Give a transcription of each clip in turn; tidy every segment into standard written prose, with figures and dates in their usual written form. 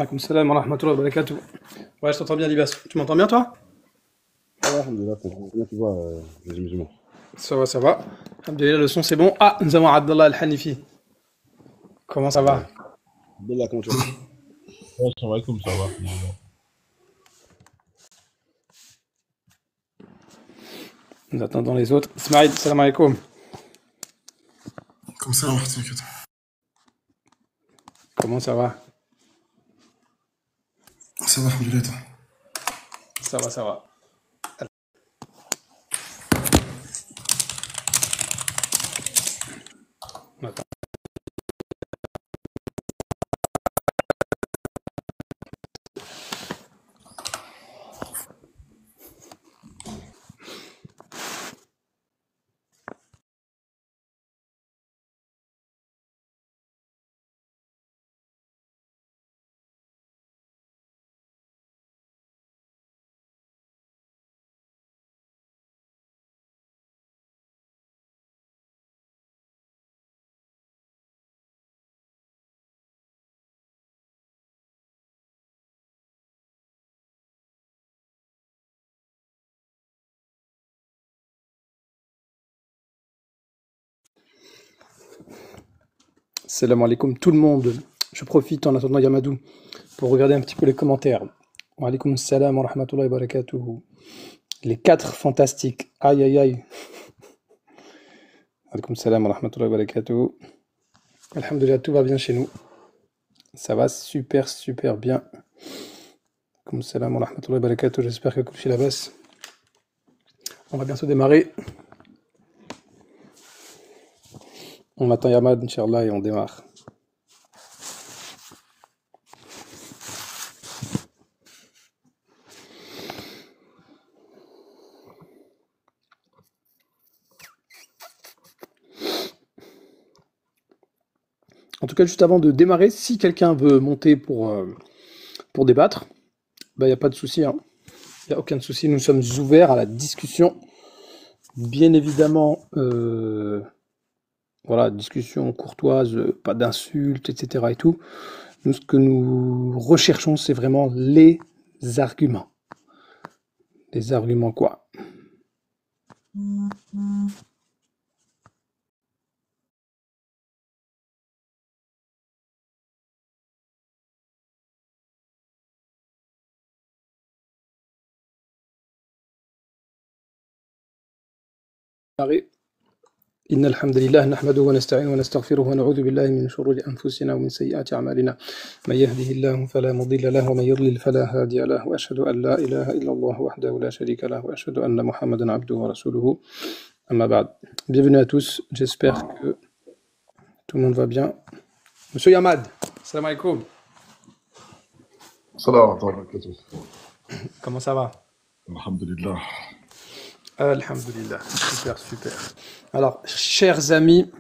Alaykoum salam wa rahmatullahi wa barakatuh. Ouais, je t'entends bien, Libas. Tu m'entends bien, toi? Ça va, alhamdoulilah, comment tu vois, les musulmans? Ça va, ça va. Alhamdulillah, le son c'est bon. Ah, nous avons Abdallah Al-Hanifi. Comment ça va? Ouais. Abdallah, comment tu vas? Ouais, ça va, comme ça va. Alhamdoulilah. Nous attendons les autres. Ismail, salam alaikum. Comme ça, ouais, t'inquiète. Comment ça va? Ça va, alhamdoulilah, toi. Ça va, ça va. Attends. Salam alaikum tout le monde. Je profite en attendant Yamadou pour regarder un petit peu les commentaires. Wa alaikum salam wa rahmatullahi wa barakatuh. Les 4 fantastiques. Aïe aïe aïe. Wa alaikum salam wa rahmatullahi wa barakatuh. Alhamdulillah, tout va bien chez nous. Ça va super super bien. Comme salam wa rahmatullahi wa barakatuh. J'espère que Kouchi la baisse. On va bientôt démarrer. On attend Yamad, Inch'Allah, et on démarre. En tout cas, juste avant de démarrer, si quelqu'un veut monter pour débattre, il n'y a pas de souci. Il n'y a aucun souci. Nous sommes ouverts à la discussion. Bien évidemment, voilà, discussion courtoise, pas d'insultes, etc. et tout. Nous, ce que nous recherchons, c'est vraiment les arguments. Les arguments quoi? إن الحمد لله نحمده ونستعينه ونستغفره ونعوذ بالله من شرور أنفسنا ومن سيئات أعمالنا من يهده الله فلا مضل له ومن يضلل فلا هادي له وأشهد أن لا إله إلا الله وحده لا شريك له وأشهد أن محمدا عبده ورسوله أما بعد. Bienvenue à tous, j'espère que tout le monde va bien. Monsieur Yamad, salam alaikum. Salam wa rahmatullahi. Comment ça va? Alhamdulillah. Alhamdulillah, super, super. Alors, chers amis,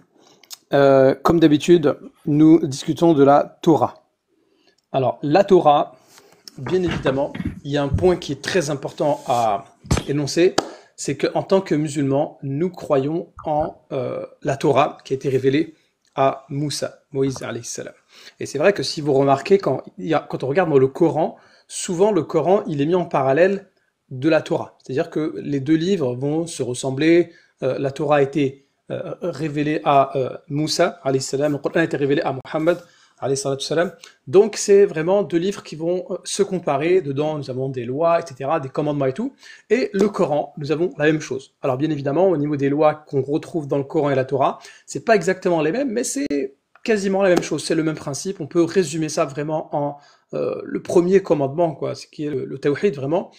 comme d'habitude, nous discutons de la Torah. Alors, la Torah, bien évidemment, il y a un point qui est très important à énoncer, c'est qu'en tant que musulmans, nous croyons en la Torah qui a été révélée à Moussa, Moïse alayhi salam. Et c'est vrai que si vous remarquez, quand on regarde dans le Coran, souvent le Coran, il est mis en parallèle de la Torah. C'est-à-dire que les deux livres vont se ressembler. La Torah a été révélée à Moussa, alayhi salam. Le Coran a été révélé à Muhammad, alayhi salam. Donc c'est vraiment deux livres qui vont se comparer. Dedans, nous avons des lois, etc., des commandements et tout. Et le Coran, nous avons la même chose. Alors bien évidemment, au niveau des lois qu'on retrouve dans le Coran et la Torah, c'est pas exactement les mêmes, mais c'est quasiment la même chose. C'est le même principe. On peut résumer ça vraiment en le premier commandement, quoi, ce qui est le tawhid, vraiment.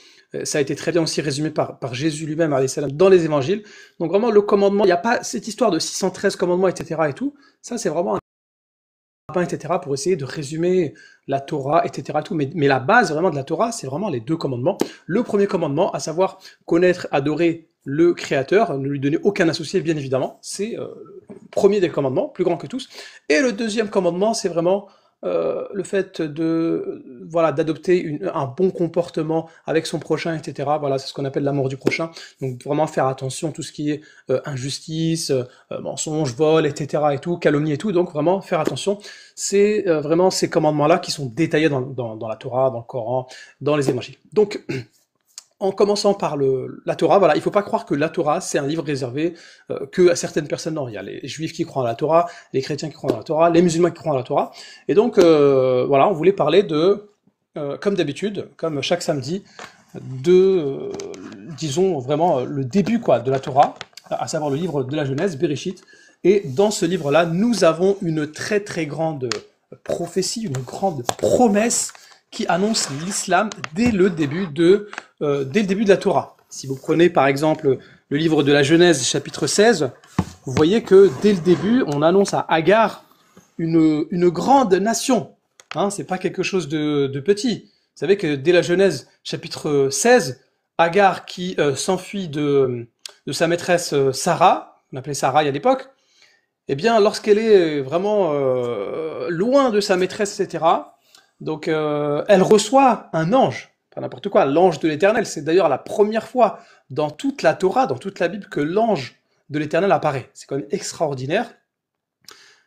Ça a été très bien aussi résumé par Jésus lui-même, alayhi salam, dans les évangiles. Donc vraiment, le commandement, il n'y a pas cette histoire de 613 commandements, etc. et tout. Ça, c'est vraiment un etc. pour essayer de résumer la Torah, etc. Tout. Mais la base vraiment de la Torah, c'est vraiment les deux commandements. Le premier commandement, à savoir connaître, adorer le Créateur, ne lui donner aucun associé, bien évidemment. C'est le premier des commandements, plus grand que tous. Et le deuxième commandement, c'est vraiment le fait de voilà, d'adopter un bon comportement avec son prochain, etc. Voilà, c'est ce qu'on appelle l'amour du prochain. Donc vraiment faire attention à tout ce qui est injustice, mensonge, vol, etc. et tout, calomnie et tout. Donc vraiment faire attention. C'est vraiment ces commandements-là qui sont détaillés dans la Torah, dans le Coran, dans les évangiles. Donc en commençant par la Torah, voilà, il faut pas croire que la Torah, c'est un livre réservé que à certaines personnes. Non, il y a les juifs qui croient à la Torah, les chrétiens qui croient à la Torah, les musulmans qui croient à la Torah. Et donc, voilà, on voulait parler comme d'habitude, comme chaque samedi, disons, vraiment, le début, quoi, de la Torah, à savoir le livre de la Genèse, Bereshit. Et dans ce livre-là, nous avons une très très grande prophétie, une grande promesse qui annonce l'islam dès le début de la Torah. Si vous prenez par exemple le livre de la Genèse, chapitre 16, vous voyez que dès le début, on annonce à Agar une grande nation. Hein, c'est pas quelque chose de petit. Vous savez que dès la Genèse, chapitre 16, Agar qui s'enfuit de sa maîtresse Sarah, on appelait Sarah à l'époque, eh bien, lorsqu'elle est vraiment loin de sa maîtresse, etc., donc, elle reçoit un ange, pas n'importe quoi, l'ange de l'Éternel. C'est d'ailleurs la première fois dans toute la Torah, dans toute la Bible, que l'ange de l'Éternel apparaît. C'est quand même extraordinaire.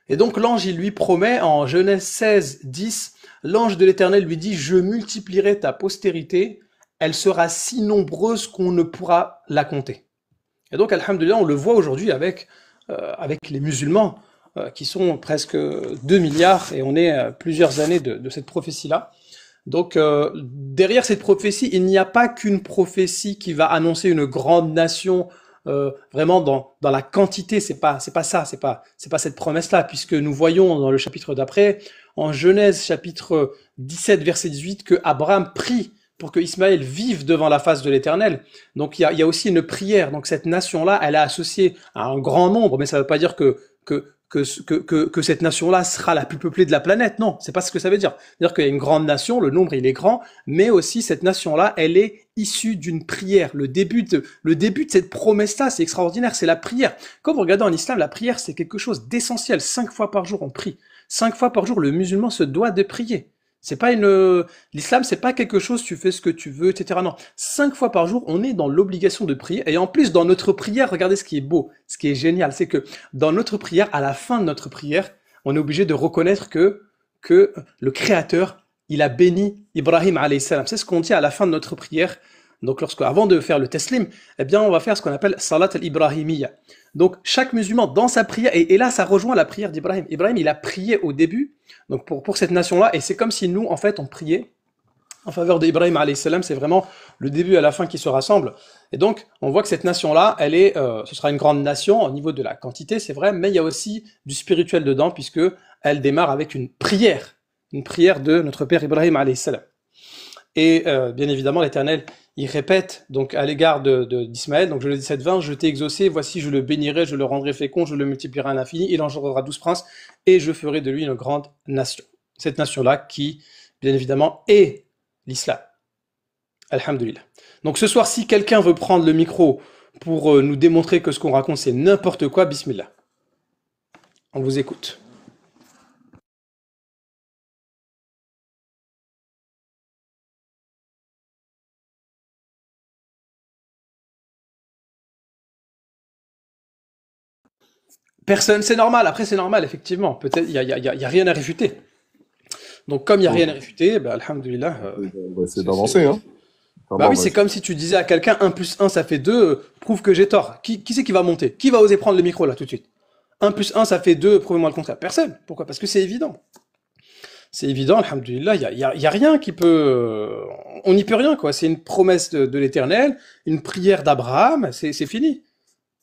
Et donc, l'ange, il lui promet en Genèse 16, 10, l'ange de l'Éternel lui dit « Je multiplierai ta postérité, elle sera si nombreuse qu'on ne pourra la compter. » Et donc, alhamdoulilah, on le voit aujourd'hui avec les musulmans, qui sont presque 2 milliards, et on est à plusieurs années de cette prophétie-là. Donc, derrière cette prophétie, il n'y a pas qu'une prophétie qui va annoncer une grande nation, vraiment dans la quantité. C'est pas ça, c'est pas cette promesse-là, puisque nous voyons dans le chapitre d'après, en Genèse chapitre 17, verset 18, que Abraham prie pour que Ismaël vive devant la face de l'Éternel. Donc il y a aussi une prière. Donc cette nation-là, elle est associée à un grand nombre, mais ça ne veut pas dire que cette nation-là sera la plus peuplée de la planète. Non, c'est pas ce que ça veut dire. C'est-à-dire qu'il y a une grande nation, le nombre il est grand, mais aussi cette nation-là, elle est issue d'une prière. Le début de cette promesse-là, c'est extraordinaire, c'est la prière. Comme vous regardez en islam, la prière c'est quelque chose d'essentiel. 5 fois par jour on prie. 5 fois par jour le musulman se doit de prier. C'est pas l'islam, c'est pas quelque chose, tu fais ce que tu veux, etc. Non. 5 fois par jour, on est dans l'obligation de prier. Et en plus, dans notre prière, regardez ce qui est beau, ce qui est génial, c'est que dans notre prière, à la fin de notre prière, on est obligé de reconnaître que le Créateur, il a béni Ibrahim alayhi salam. C'est ce qu'on dit à la fin de notre prière. Donc, avant de faire le teslim, eh bien, on va faire ce qu'on appelle salat al-Ibrahimiyya. Donc, chaque musulman, dans sa prière, et là, ça rejoint la prière d'Ibrahim. Ibrahim, il a prié au début, donc pour cette nation-là, et c'est comme si nous, en fait, on priait en faveur d'Ibrahim alayhi salam. C'est vraiment le début à la fin qui se rassemblent. Et donc, on voit que cette nation-là, ce sera une grande nation au niveau de la quantité, c'est vrai, mais il y a aussi du spirituel dedans, puisque elle démarre avec une prière de notre père Ibrahim alayhi salam. Et bien évidemment, l'Éternel, il répète donc à l'égard d'Ismaël, donc je le dis 7-20, je t'ai exaucé, voici je le bénirai, je le rendrai fécond, je le multiplierai à l'infini, il engendrera 12 princes, et je ferai de lui une grande nation. Cette nation-là qui, bien évidemment, est l'islam. Alhamdulillah. Donc ce soir, si quelqu'un veut prendre le micro pour nous démontrer que ce qu'on raconte c'est n'importe quoi, bismillah. On vous écoute. Personne, c'est normal. Après, c'est normal, effectivement. Peut-être, il y a rien à réfuter. Donc, comme il n'y a rien à réfuter, bah, alhamdoulilah. On va essayer d'avancer, hein. Bah oui, c'est comme si tu disais à quelqu'un 1 plus 1 ça fait 2, prouve que j'ai tort. Qui c'est qui va monter? Qui va oser prendre le micro là tout de suite? 1 plus 1 ça fait 2, prouvez-moi le contraire. Personne. Pourquoi? Parce que c'est évident. C'est évident, alhamdoulilah, il y a rien qui peut... On n'y peut rien, quoi. C'est une promesse de l'Éternel, une prière d'Abraham, c'est fini.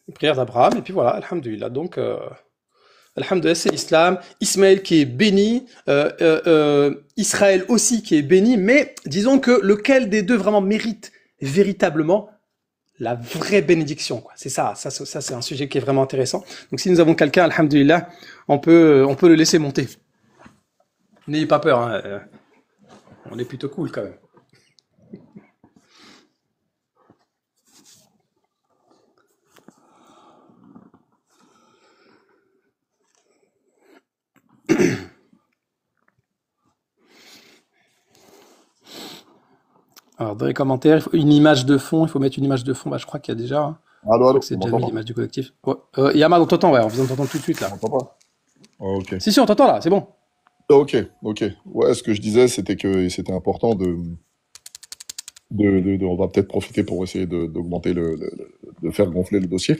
Une prière d'Abraham, et puis voilà, alhamdoulilah. Donc, alhamdoulilah, c'est l'islam. Ismaël qui est béni, Israël aussi qui est béni, mais disons que lequel des deux vraiment mérite véritablement la vraie bénédiction, quoi. C'est ça c'est un sujet qui est vraiment intéressant. Donc si nous avons quelqu'un, alhamdoulilah, on peut le laisser monter. N'ayez pas peur, hein. On est plutôt cool quand même. Alors, dans les commentaires, il faut une image de fond. Il faut mettre une image de fond. Bah, je crois qu'il y a déjà, hein. Je Allô, crois allô, que c'est on déjà m'entend mis pas? l'image du collectif. Ouais. Yamad, on t'entend, ouais. On vient de t'entendre tout de suite, On là. m'entend pas? Ah, ok. Si, on t'entend, là. C'est bon. Ah, ok, ok. Ouais, ce que je disais, c'était que c'était important on va peut-être profiter pour essayer d'augmenter de faire gonfler le dossier.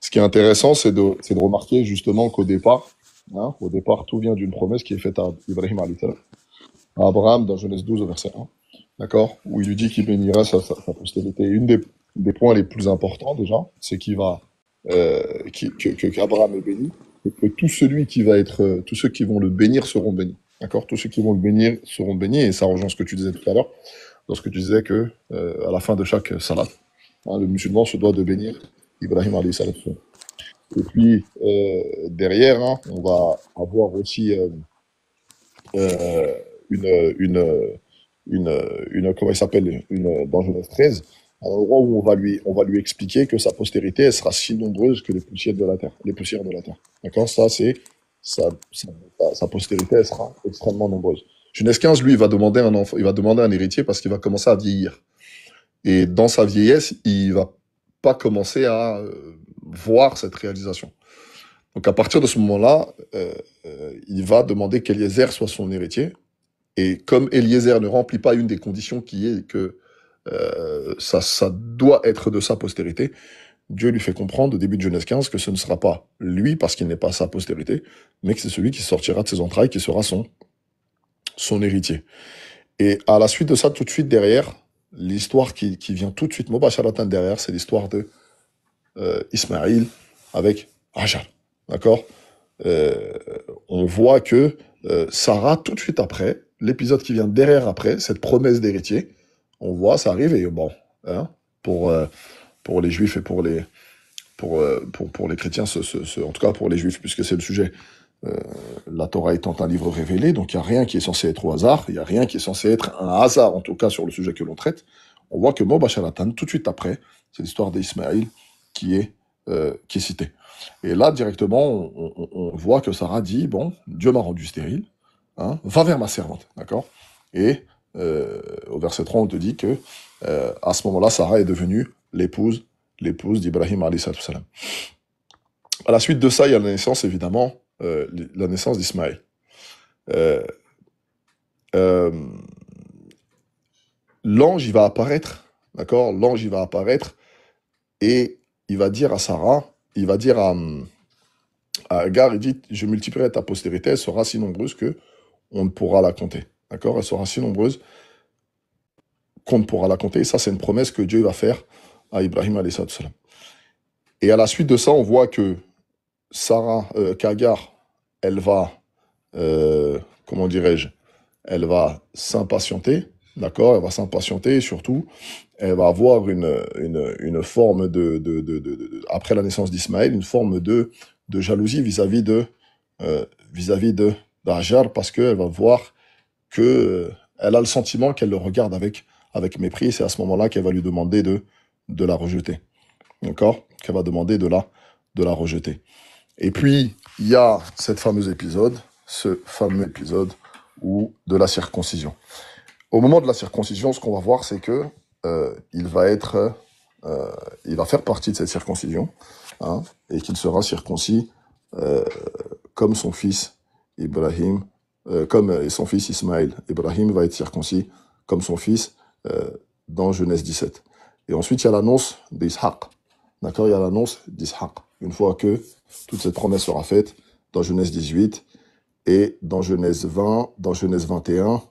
Ce qui est intéressant, c'est de remarquer justement au départ, tout vient d'une promesse qui est faite à Ibrahim alayhi salam, à Abraham dans Genèse 12 au verset 1, d'accord, où il lui dit qu'il bénira sa postérité. Une des points les plus importants déjà, c'est qu'il va, qu'Abraham est béni, et que tous ceux qui vont le bénir seront bénis. D'accord? Tous ceux qui vont le bénir seront bénis, et ça rejoint ce que tu disais tout à l'heure, lorsque tu disais que, à la fin de chaque salat, hein, le musulman se doit de bénir Ibrahim alayhi salam. Et puis, derrière, hein, on va avoir aussi euh, une, une, comment il s'appelle, dans Genèse 13, un endroit où on va lui expliquer que sa postérité, elle sera si nombreuse que les poussières de la terre, les poussières de la terre. D'accord? Ça, c'est, sa postérité, elle sera extrêmement nombreuse. Genèse 15, lui, il va demander un héritier parce qu'il va commencer à vieillir. Et dans sa vieillesse, il va pas commencer à voir cette réalisation. Donc à partir de ce moment-là, il va demander qu'Eliezer soit son héritier. Et comme Eliezer ne remplit pas une des conditions qui est que ça doit être de sa postérité, Dieu lui fait comprendre au début de Genèse 15 que ce ne sera pas lui parce qu'il n'est pas sa postérité, mais que c'est celui qui sortira de ses entrailles qui sera son héritier. Et à la suite de ça, tout de suite derrière, l'histoire qui vient tout de suite, Mobasharatan derrière, c'est l'histoire de Ismaïl avec Hajar. D'accord? euh, on voit que Sarah, tout de suite après, l'épisode qui vient derrière après, cette promesse d'héritier, on voit, ça arrive, et bon, hein, pour, euh, pour les juifs et pour les chrétiens, en tout cas pour les juifs, puisque c'est le sujet, euh, la Torah étant un livre révélé, donc il n'y a rien qui est censé être au hasard, il n'y a rien qui est censé être un hasard, en tout cas sur le sujet que l'on traite. On voit que Mobasharatan, tout de suite après, c'est l'histoire d'Ismaël qui est citée. Et là, directement, on voit que Sarah dit, bon, Dieu m'a rendu stérile, hein, va vers ma servante, d'accord? Et au verset 3, on te dit que à ce moment-là, Sarah est devenue l'épouse d'Ibrahim alayhi salam. À la suite de ça, il y a la naissance, évidemment, la naissance d'Ismaël. Euh, euh, L'ange, il va apparaître, d'accord? L'ange, il va apparaître et il va dire à Sarah, il va dire à Agar, il dit, je multiplierai ta postérité, elle sera si nombreuse que on ne pourra la compter. D'accord? Elle sera si nombreuse qu'on ne pourra la compter. Et ça, c'est une promesse que Dieu va faire à Ibrahim alayhi salam. Et à la suite de ça, on voit que qu'Agar, elle va, comment dirais-je, elle va s'impatienter, d'accord? Elle va s'impatienter et surtout, elle va avoir une forme après la naissance d'Ismaël, une forme de jalousie vis-à-vis de d'Hajar parce qu'elle va voir que elle a le sentiment qu'elle le regarde avec mépris. C'est à ce moment-là qu'elle va lui demander de la rejeter. D'accord? Qu'elle va demander de la rejeter. Et puis, il y a ce fameux épisode de la circoncision. Au moment de la circoncision, ce qu'on va voir, c'est que il va faire partie de cette circoncision, hein, et qu'il sera circoncis euh, comme son fils Ibrahim, comme son fils Ismaël. Ibrahim va être circoncis comme son fils dans Genèse 17. Et ensuite, il y a l'annonce d'Ishaq. D'accord? Il y a l'annonce d'Ishaq. Une fois que toute cette promesse sera faite dans Genèse 18 et dans Genèse 20, dans Genèse 21,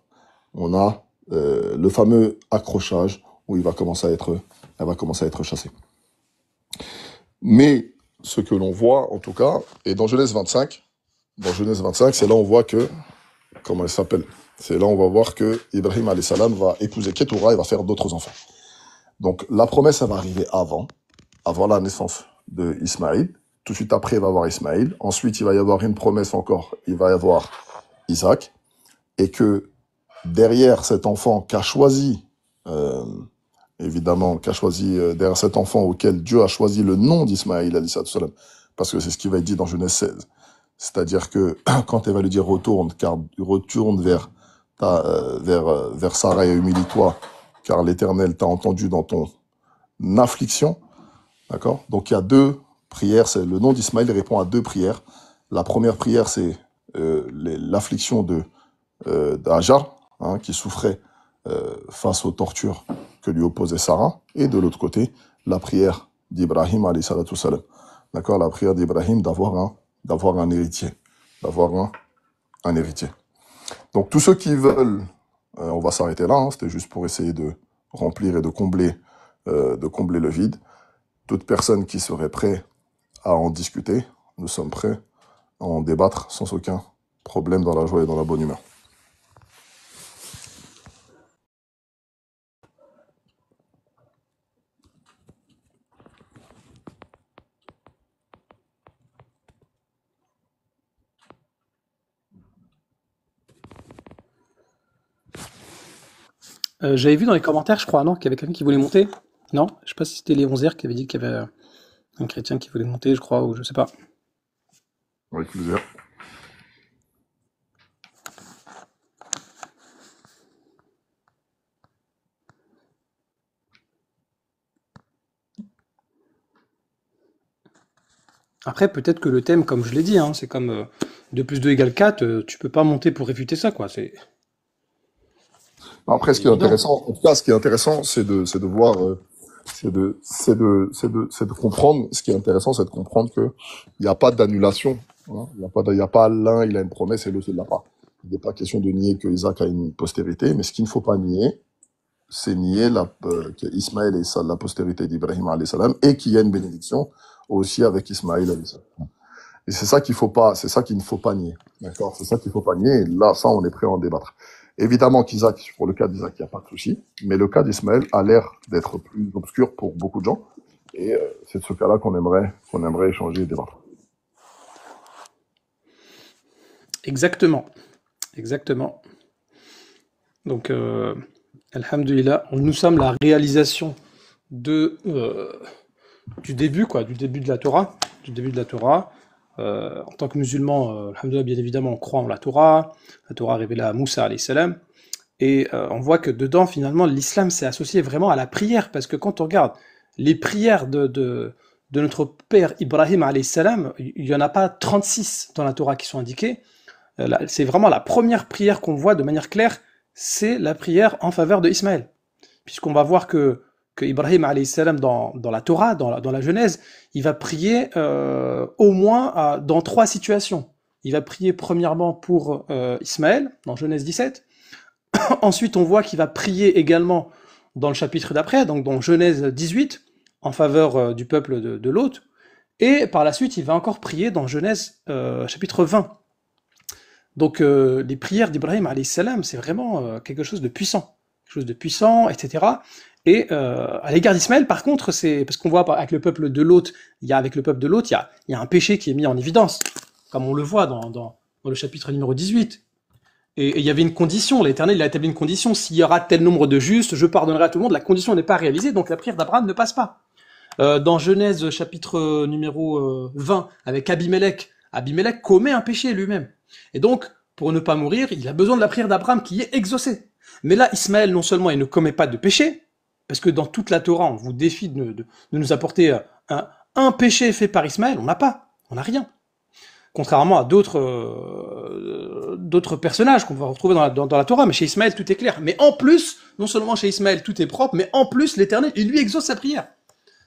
on a le fameux accrochage où elle va commencer à être chassée. Mais ce que l'on voit, en tout cas, et dans Genèse 25, c'est là où on voit que, comment elle s'appelle? C'est là où on va voir que Ibrahim alayhi salam va épouser Ketura et va faire d'autres enfants. Donc la promesse, elle va arriver avant la naissance de Ismaïl. Tout de suite après, il va y avoir Ismaïl. Ensuite, il va y avoir une promesse encore. Il va y avoir Isaac. Et que derrière cet enfant qu'a choisi, derrière cet enfant auquel Dieu a choisi le nom d'Ismaïl, parce que c'est ce qui va être dit dans Genèse 16. C'est-à-dire que quand elle va lui dire retourne vers Sarah et humilie-toi car l'Éternel t'a entendu dans ton affliction. D'accord? Donc il y a deux prières, le nom d'Ismaël répond à deux prières. La première prière, c'est l'affliction d'Hajar, hein, qui souffrait face aux tortures que lui opposait Sarah, et de l'autre côté, la prière d'Ibrahim, alayhi salatu salam. D'accord? La prière d'Ibrahim d'avoir un héritier. D'avoir un héritier. Donc tous ceux qui veulent, on va s'arrêter là, hein, c'était juste pour essayer de remplir et de combler le vide. Toute personne qui serait prêt à en discuter, nous sommes prêts à en débattre sans aucun problème, dans la joie et dans la bonne humeur. J'avais vu dans les commentaires, je crois, non, qu'il y avait quelqu'un qui voulait monter. Non, je sais pas si c'était Léon Zer qui avait dit qu'il y avait un chrétien qui voulait monter, je crois, ou je sais pas. Avec plaisir. Après, peut-être que le thème, comme je l'ai dit, hein, c'est comme 2 plus 2 égale 4, tu peux pas monter pour réfuter ça, quoi. C'est Après, ce qui est évident. intéressant, en tout cas, ce qui est intéressant, c'est de voir, c'est de comprendre. Ce qui est intéressant, c'est de comprendre que il n'y a pas d'annulation. Hein. Il y a pas l'un, il a une promesse et l'autre, il l'a pas. Il n'est pas question de nier que Isaac a une postérité, mais ce qu'il ne faut pas nier, c'est nier qu'Ismaël est la postérité d'Ibrahim alayhi salam, et qu'il y a une bénédiction aussi avec Ismaël alayhi salam. Et c'est ça qu'il ne faut pas nier. D'accord? C'est ça qu'il faut pas nier. Et là, ça, on est prêt à en débattre. Évidemment qu'Isaac, pour le cas d'Isaac, il n'y a pas de souci. Mais le cas d'Ismaël a l'air d'être plus obscur pour beaucoup de gens. Et c'est de ce cas-là qu'on aimerait échanger et débattre. Exactement. Exactement. Donc, alhamdulillah, nous sommes la réalisation du début, quoi, du début de la Torah. En tant que musulman, alhamdulillah, bien évidemment, on croit en la Torah révélée à Moussa alayhi salam, et on voit que dedans, finalement, l'islam s'est associé vraiment à la prière, parce que quand on regarde les prières de notre père Ibrahim alayhi salam, il n'y en a pas 36 dans la Torah qui sont indiquées. C'est vraiment la première prière qu'on voit de manière claire, c'est la prière en faveur de Ismaël. Puisqu'on va voir que Ibrahim alayhi salam dans la Torah, dans la Genèse, il va prier au moins dans 3 situations. Il va prier premièrement pour Ismaël, dans Genèse 17. Ensuite, on voit qu'il va prier également dans le chapitre d'après, donc dans Genèse 18, en faveur du peuple de Lot. Et par la suite, il va encore prier dans Genèse chapitre 20. Donc les prières d'Ibrahim alayhi salam, c'est vraiment quelque chose de puissant, etc. Et à l'égard d'Ismaël, par contre, c'est parce qu'on voit avec le peuple de Lot, il y a un péché qui est mis en évidence, comme on le voit dans le chapitre numéro 18. Et il y avait une condition, l'Éternel il a établi une condition, s'il y aura tel nombre de justes, je pardonnerai à tout le monde. La condition n'est pas réalisée, donc la prière d'Abraham ne passe pas. Dans Genèse chapitre numéro 20, avec Abimelech commet un péché lui-même. Et donc, pour ne pas mourir, il a besoin de la prière d'Abraham qui est exaucée. Mais là, Ismaël, non seulement il ne commet pas de péché, parce que dans toute la Torah, on vous défie de nous apporter un péché fait par Ismaël, on n'a rien. Contrairement à d'autres personnages qu'on va retrouver dans la Torah, mais chez Ismaël, tout est clair. Mais en plus, non seulement chez Ismaël, tout est propre, mais en plus, l'Éternel, il lui exauce sa prière.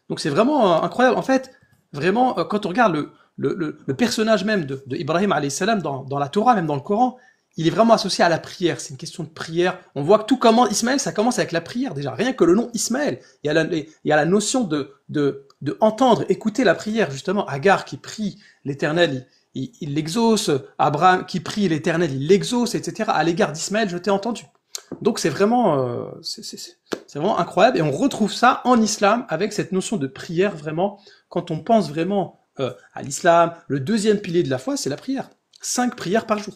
Donc c'est vraiment incroyable. En fait, vraiment, quand on regarde le personnage même de Ibrahim alayhi salam dans la Torah, même dans le Coran, il est vraiment associé à la prière. C'est une question de prière. On voit que tout commence, Ismaël, ça commence avec la prière déjà. Rien que le nom Ismaël, il y a la notion de entendre, écouter la prière. Justement, Agar qui prie l'Éternel, il l'exauce. Abraham qui prie l'Éternel, il l'exauce, etc. À l'égard d'Ismaël, je t'ai entendu. Donc c'est vraiment incroyable, et on retrouve ça en islam avec cette notion de prière. Vraiment, quand on pense vraiment à l'islam, le deuxième pilier de la foi, c'est la prière. 5 prières par jour.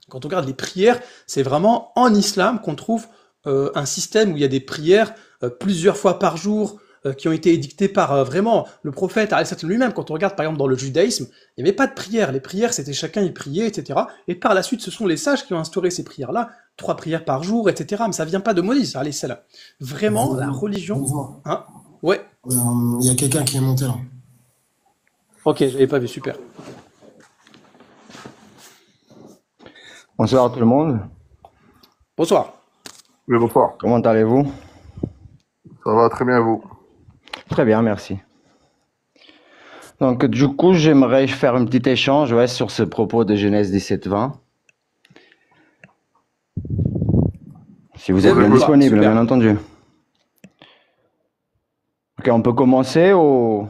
Quand on regarde les prières, c'est vraiment en islam qu'on trouve un système où il y a des prières plusieurs fois par jour, qui ont été édictées par vraiment le prophète lui-même. Quand on regarde par exemple dans le judaïsme, il n'y avait pas de prière. Les prières, c'était chacun y priait, etc. Et par la suite, ce sont les sages qui ont instauré ces prières-là 3 prières par jour, etc. Mais ça vient pas de Moïse, alayhi salam. Vraiment, la religion, Bonjour. hein? Ouais. Il y a quelqu'un qui est monté là. Ok, j'avais pas vu, super. Bonsoir tout le monde. Bonsoir. Oui, bonsoir. Comment allez-vous? Ça va très bien, vous? Très bien, merci. Donc, du coup, j'aimerais faire un petit échange sur ce propos de Genèse 17-20. Si vous êtes Oui, bien oui, disponible, super. bien entendu. Ok, on peut commencer ou...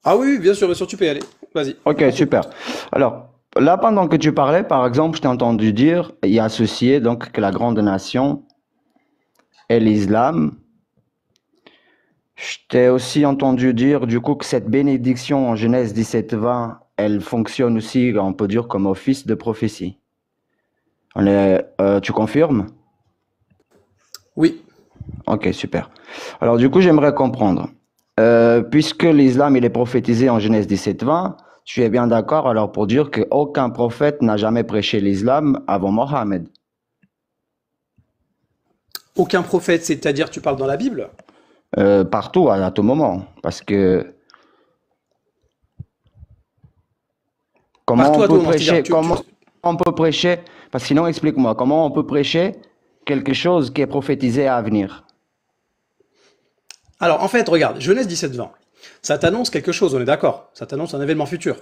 Ah oui, bien sûr, tu peux y aller. Vas-y. Ok, super. Alors, là, pendant que tu parlais, par exemple, je t'ai entendu dire et associer donc que la grande nation est l'islam. Je t'ai aussi entendu dire du coup que cette bénédiction en Genèse 17-20, elle fonctionne aussi, on peut dire, comme office de prophétie. Tu confirmes? Oui. Ok, super. Alors du coup, j'aimerais comprendre. Puisque l'islam il est prophétisé en Genèse 17-20, tu es bien d'accord alors pour dire qu'aucun prophète n'a jamais prêché l'islam avant Mohammed. Aucun prophète, c'est-à-dire tu parles dans la Bible? Partout, à tout moment. Parce que comment Partout on à tout peut moment. C'est-à-dire, prêcher, parce que sinon explique-moi, comment on peut prêcher quelque chose qui est prophétisé à venir? Alors, en fait, regarde, Genèse 17-20. Ça t'annonce quelque chose, on est d'accord. Ça t'annonce un événement futur.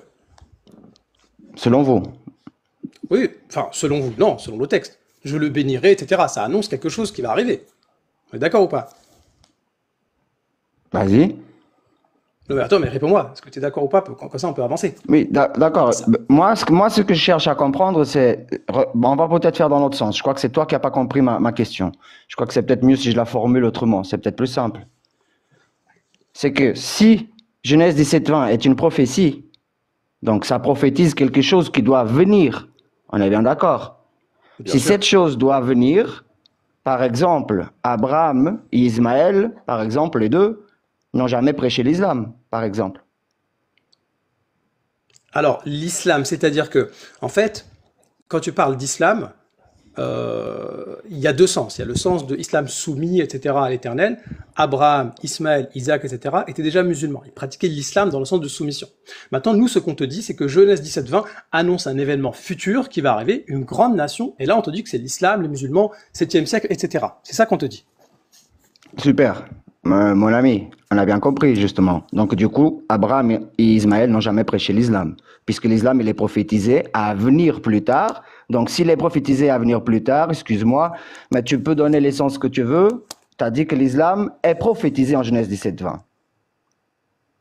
Selon vous? Oui, enfin, selon vous, non, selon le texte. Je le bénirai, etc. Ça annonce quelque chose qui va arriver. On est d'accord ou pas? Vas-y. Non, mais attends, mais réponds-moi. Est-ce que tu es d'accord ou pas? Comme ça, on peut avancer. Oui, d'accord. Ça- Moi, ce que je cherche à comprendre, c'est... on va peut-être faire dans l'autre sens. Je crois que c'est toi qui n'as pas compris ma question. Je crois que c'est peut-être mieux si je la formule autrement. C'est peut-être plus simple. C'est que si Genèse 17-20 est une prophétie, donc ça prophétise quelque chose qui doit venir. On est bien d'accord. Bien Si sûr. cette chose doit venir, par exemple, Abraham et Ismaël, par exemple, les deux, n'ont jamais prêché l'islam, par exemple. Alors, l'islam, c'est-à-dire que, en fait, quand tu parles d'islam, il y a deux sens. Il y a le sens de islam soumis, etc., à l'éternel. Abraham, Ismaël, Isaac, etc., étaient déjà musulmans. Ils pratiquaient l'islam dans le sens de soumission. Maintenant, nous, ce qu'on te dit, c'est que Genèse 17-20 annonce un événement futur qui va arriver, une grande nation, et là, on te dit que c'est l'islam, les musulmans, 7e siècle, etc. C'est ça qu'on te dit. Super. Mon ami, on a bien compris, justement. Donc, du coup, Abraham et Ismaël n'ont jamais prêché l'islam, puisque l'islam, il est prophétisé à venir plus tard. Donc, s'il est prophétisé à venir plus tard, excuse-moi, mais tu peux donner l'essence que tu veux. Tu as dit que l'islam est prophétisé en Genèse 17-20.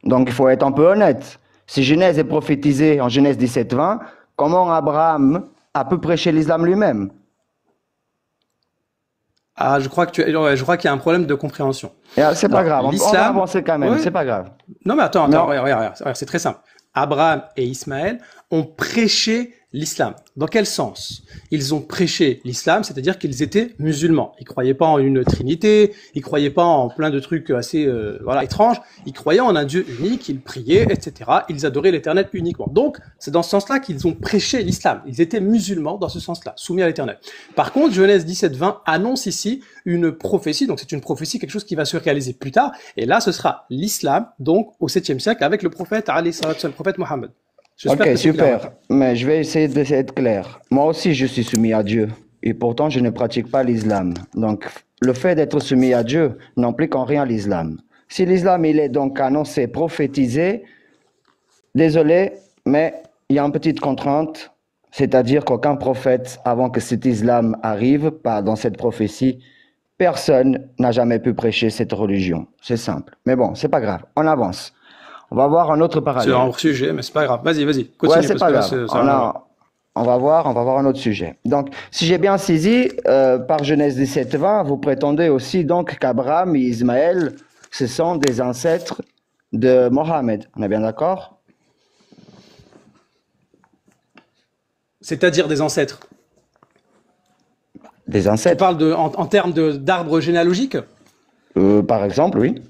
Donc, il faut être un peu honnête. Si Genèse est prophétisé en Genèse 17-20, comment Abraham a pu prêcher l'islam lui-même? Ah, je crois qu'il y a un problème de compréhension. C'est pas grave, on va L'islam, avancer quand même, ouais. c'est pas grave. Non, mais attends, Non. regarde, c'est très simple. Abraham et Ismaël ont prêché l'islam. Dans quel sens? Ils ont prêché l'islam, c'est-à-dire qu'ils étaient musulmans. Ils croyaient pas en une trinité, ils croyaient pas en plein de trucs assez étranges. Ils croyaient en un Dieu unique, ils priaient, etc. Ils adoraient l'Éternel uniquement. Donc, c'est dans ce sens-là qu'ils ont prêché l'islam. Ils étaient musulmans dans ce sens-là, soumis à l'Éternel. Par contre, Genèse 17-20 annonce ici une prophétie. Donc, c'est une prophétie, quelque chose qui va se réaliser plus tard. Et là, ce sera l'islam, donc au 7e siècle, avec le prophète, le prophète Mohammed. J'espère Ok, que c'est clair. super. Mais je vais essayer d'être clair. Moi aussi, je suis soumis à Dieu. Et pourtant, je ne pratique pas l'islam. Donc, le fait d'être soumis à Dieu n'implique en rien l'islam. Si l'islam, il est donc annoncé, prophétisé, désolé, mais il y a une petite contrainte, c'est-à-dire qu'aucun prophète, avant que cet islam arrive, pas dans cette prophétie, personne n'a jamais pu prêcher cette religion. C'est simple. Mais bon, c'est pas grave. On avance. On va voir un autre C'est parallèle. un hors sujet, mais c'est pas grave. Vas-y, continue. Ouais, c'est parce pas que là, grave. ça a rien à voir. On va voir un autre sujet. Donc, si j'ai bien saisi, par Genèse 17-20, vous prétendez aussi donc qu'Abraham et Ismaël, ce sont des ancêtres de Mohammed. On est bien d'accord? C'est-à-dire des ancêtres. Des Tu ancêtres, parles en termes d'arbre généalogique? par exemple, oui.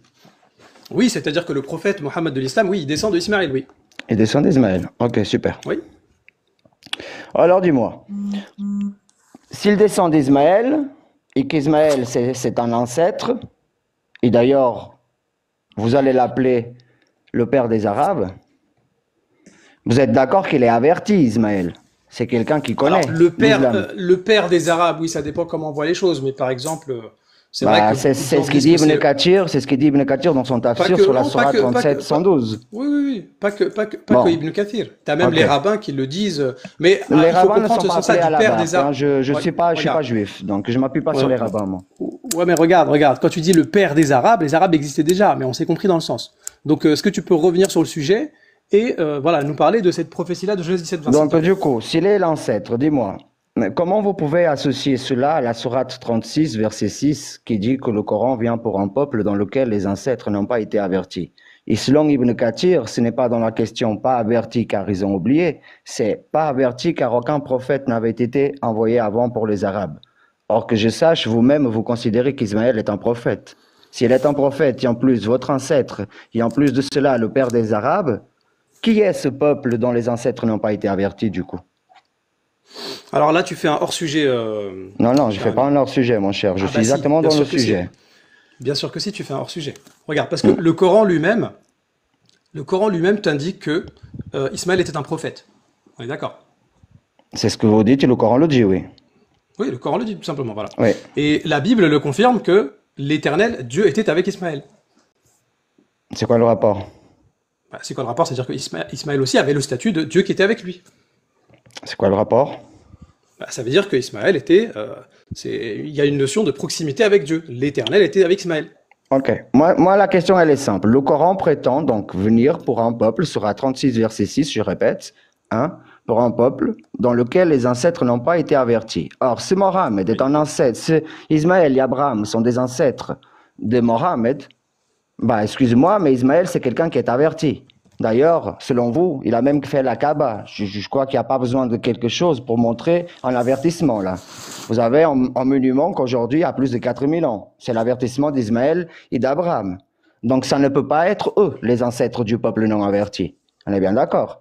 Oui, c'est-à-dire que le prophète Mohammed de l'Islam, oui, il descend de Ismaël, oui. Et descend d'Ismaël. Ok, super. Oui. Alors, dis-moi, s'il descend d'Ismaël, et qu'Ismaël c'est un ancêtre, et d'ailleurs, vous allez l'appeler le père des Arabes, vous êtes d'accord qu'il est averti, Ismaël? C'est quelqu'un qui connaît Alors, l'islam. le père des Arabes, oui, ça dépend comment on voit les choses, mais par exemple, c'est vrai Bah, que c'est ce qu'il dit Ibn Kathir, c'est ce qu'il dit Ibn Kathir dans son tafsir sur la non, sourate 37-112. oui, oui, oui, pas Bon. que Ibn Kathir. T'as même Ok. les rabbins qui le disent, mais Les il faut rabbins ne comprendre sont ce pas sens-là appelés à du la père barque, des hein. Arabes. Je Ouais, suis pas regarde. juif, donc je m'appuie pas sur les rabbins, moi. Ouais, mais regarde, quand tu dis le père des Arabes, les Arabes existaient déjà, mais on s'est compris dans le sens. Donc, est-ce que tu peux revenir sur le sujet et voilà, nous parler de cette prophétie-là de Genèse 17, 27. Donc, du coup, s'il est l'ancêtre, dis-moi, mais comment vous pouvez associer cela à la sourate 36, verset 6, qui dit que le Coran vient pour un peuple dans lequel les ancêtres n'ont pas été avertis? Et selon Ibn Kathir, ce n'est pas dans la question pas averti car ils ont oublié, c'est pas averti car aucun prophète n'avait été envoyé avant pour les Arabes. Or que je sache, vous-même, vous considérez qu'Ismaël est un prophète. S'il est un prophète, et en plus votre ancêtre, et en plus de cela le père des Arabes, qui est ce peuple dont les ancêtres n'ont pas été avertis du coup? Alors là, tu fais un hors-sujet. Non, je ne fais Jérémy. pas un hors-sujet, mon cher. Je Ah suis bah si, exactement bien dans le sûr que si. sujet. Bien sûr que si, tu fais un hors-sujet. Regarde, parce que le Coran lui-même t'indique que Ismaël était un prophète. On est d'accord? C'est ce que vous dites et le Coran le dit, oui. Oui, le Coran le dit tout simplement, voilà. Oui. Et la Bible le confirme que l'Éternel, Dieu, était avec Ismaël. C'est quoi le rapport? Bah, c'est quoi le rapport? C'est-à-dire que Ismaël aussi avait le statut de Dieu qui était avec lui. C'est quoi le rapport? Bah, ça veut dire que Ismaël était... il y a une notion de proximité avec Dieu. L'Éternel était avec Ismaël. Ok. Moi, la question, elle est simple. Le Coran prétend donc venir pour un peuple, sera 36, verset 6, je répète, hein, pour un peuple dans lequel les ancêtres n'ont pas été avertis. Or, si Mohammed est un ancêtre, si Ismaël et Abraham sont des ancêtres de Mohammed, bah, excuse-moi, mais Ismaël, c'est quelqu'un qui est averti. D'ailleurs, selon vous, il a même fait la Kaaba. Je crois qu'il n'y a pas besoin de quelque chose pour montrer un avertissement, là. Vous avez un monument qu'aujourd'hui a plus de 4000 ans. C'est l'avertissement d'Ismaël et d'Abraham. Donc, ça ne peut pas être eux, les ancêtres du peuple non averti. On est bien d'accord?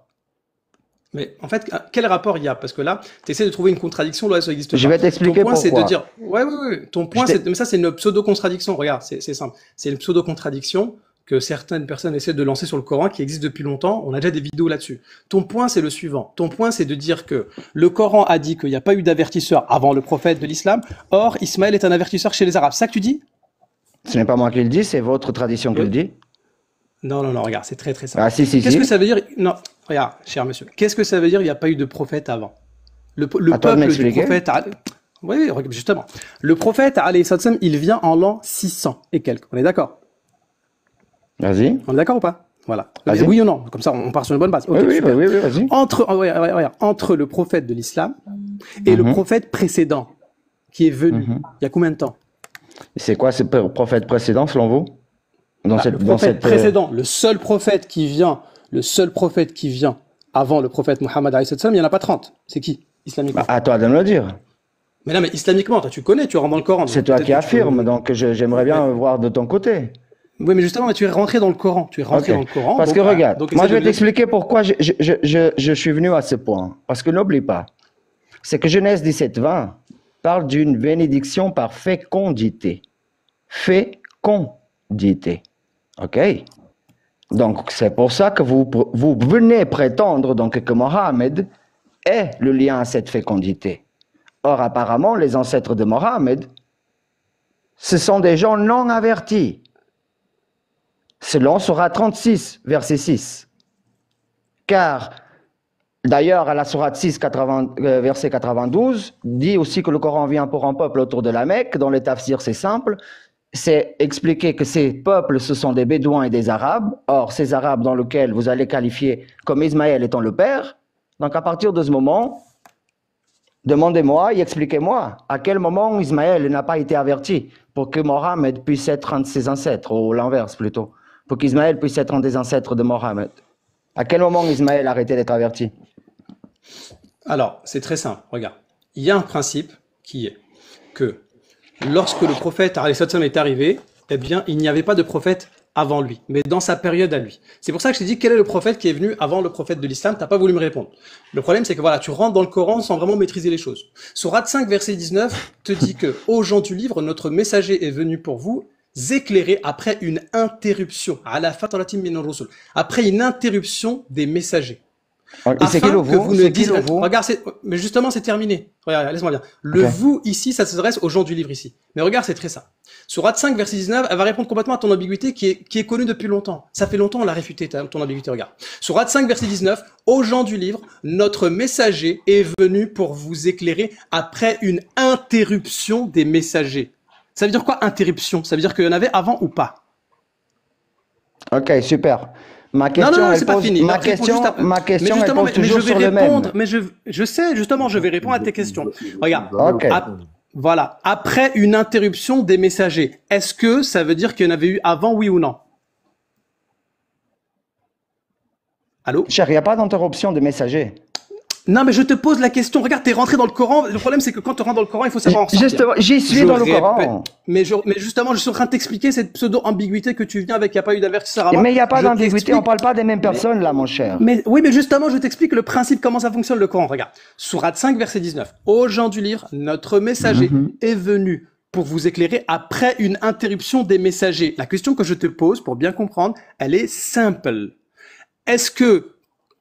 Mais en fait, quel rapport il y a? Parce que là, tu essaies de trouver une contradiction, là, ça n'existe pas. Je vais t'expliquer Ton point, c'est de pourquoi. dire... Ouais. Ton point, mais ça, c'est une pseudo-contradiction. Regarde, c'est simple. C'est une pseudo-contradiction que certaines personnes essaient de lancer sur le Coran, qui existe depuis longtemps. On a déjà des vidéos là-dessus. Ton point, c'est le suivant. Ton point, c'est de dire que le Coran a dit qu'il n'y a pas eu d'avertisseur avant le prophète de l'islam. Or, Ismaël est un avertisseur chez les Arabes. C'est ça que tu dis? Ce n'est pas moi qui le dis, c'est votre tradition qui le dit. Non, regarde, c'est très simple. Ah, si. Qu'est-ce que ça veut dire? Non, regarde, cher monsieur. Qu'est-ce que ça veut dire il n'y a pas eu de prophète avant? Le À toi de peuple du m'expliquer. prophète... Oui, justement. Le prophète, alayhi salam, il vient en l'an 600 et quelques. On est d'accord? Vas-y. On est d'accord ou pas? Voilà. Vas-y. Oui ou non? Comme ça, on part sur une bonne base. Ok, Oui, super. vas-y. Entre le prophète de l'islam et le prophète précédent qui est venu, il y a combien de temps? C'est quoi ce prophète précédent, selon vous? Dans Le prophète précédent, le seul prophète qui vient avant le prophète Mohammed, alayhi salam, il n'y en a pas 30. C'est qui, islamiquement? À toi de me le dire. Mais non, mais islamiquement, toi, tu connais, tu rentres dans le Coran. C'est toi qui affirmes, donc j'aimerais bien voir de ton côté. Oui, mais justement, tu es rentré dans le Coran. Tu es rentré Ok. dans le Coran. Parce donc, que regarde, donc, moi essaie je vais de- t'expliquer pourquoi je suis venu à ce point. Parce que n'oublie pas, c'est que Genèse 17-20 parle d'une bénédiction par fécondité. Fécondité. Ok? Donc c'est pour ça que vous venez prétendre donc, que Mohammed est le lien à cette fécondité. Or, apparemment, les ancêtres de Mohammed, ce sont des gens non avertis. Selon Sourate 36, verset 6. Car, d'ailleurs, à la Sourate 6, verset 92, dit aussi que le Coran vient pour un peuple autour de la Mecque. Dans les tafsirs, c'est simple. C'est expliquer que ces peuples, ce sont des Bédouins et des Arabes. Or, ces Arabes dans lesquels vous allez qualifier comme Ismaël étant le père. Donc, à partir de ce moment, demandez-moi et expliquez-moi à quel moment Ismaël n'a pas été averti pour que Mohammed puisse être un de ses ancêtres, ou l'inverse plutôt, pour qu'Ismaël puisse être un des ancêtres de Mohammed. À quel moment Ismaël a arrêté d'être averti? Alors, c'est très simple. Regarde. Il y a un principe qui est que lorsque le prophète alayhi salam est arrivé, eh bien, il n'y avait pas de prophète avant lui, mais dans sa période à lui. C'est pour ça que je t'ai dit quel est le prophète qui est venu avant le prophète de l'islam. T'as pas voulu me répondre. Le problème, c'est que voilà, tu rentres dans le Coran sans vraiment maîtriser les choses. Sourate 5, verset 19, te dit que, ô gens du livre, notre messager est venu pour vous éclairer après une interruption. Ala fatratin min ar-rusul. Après une interruption des messagers. Et c'est qui le Afin que vous vous? ne C'est qui disiez, le vous? regarde, mais justement, c'est terminé. Regarde, laisse-moi bien. Le Ok. vous ici, ça s'adresse aux gens du livre ici. Mais regarde, c'est très ça. Sourate 5, verset 19, elle va répondre complètement à ton ambiguïté qui est connue depuis longtemps. Ça fait longtemps, on l'a réfuté, ton ambiguïté, regarde. Sourate 5, verset 19, aux gens du livre, notre messager est venu pour vous éclairer après une interruption des messagers. Ça veut dire quoi, interruption? Ça veut dire qu'il y en avait avant ou pas? Ok, super. Ma Non, question, non, non, elle c'est pas pose, fini. ma Non, réponds question, juste après. ma Mais question, elle justement, pose mais je toujours vais sur le répondre, même. mais je sais, justement, je vais répondre à tes questions. Regarde, Ok. voilà, après une interruption des messagers, est-ce que ça veut dire qu'il y en avait eu avant, oui ou non? Allô? Cher, il n'y a pas d'interruption de messager. Non, mais je te pose la question. Regarde, t'es rentré dans le Coran. Le problème, c'est que quand tu rentres dans le Coran, il faut savoir en sortir. Justement, j'y suis Je dans le répète- Coran. Mais justement, je suis en train de t'expliquer cette pseudo-ambiguïté que tu viens avec. Il n'y a pas eu d'avertisseur avant. Mais il n'y a pas Je d'ambiguïté, t'explique- on parle pas des mêmes personnes là, mon cher. Mais oui, mais justement, je t'explique le principe, comment ça fonctionne le Coran. Regarde, Sourate 5, verset 19. Aux gens du livre, notre messager est venu pour vous éclairer après une interruption des messagers. La question que je te pose, pour bien comprendre, elle est simple. Est-ce que,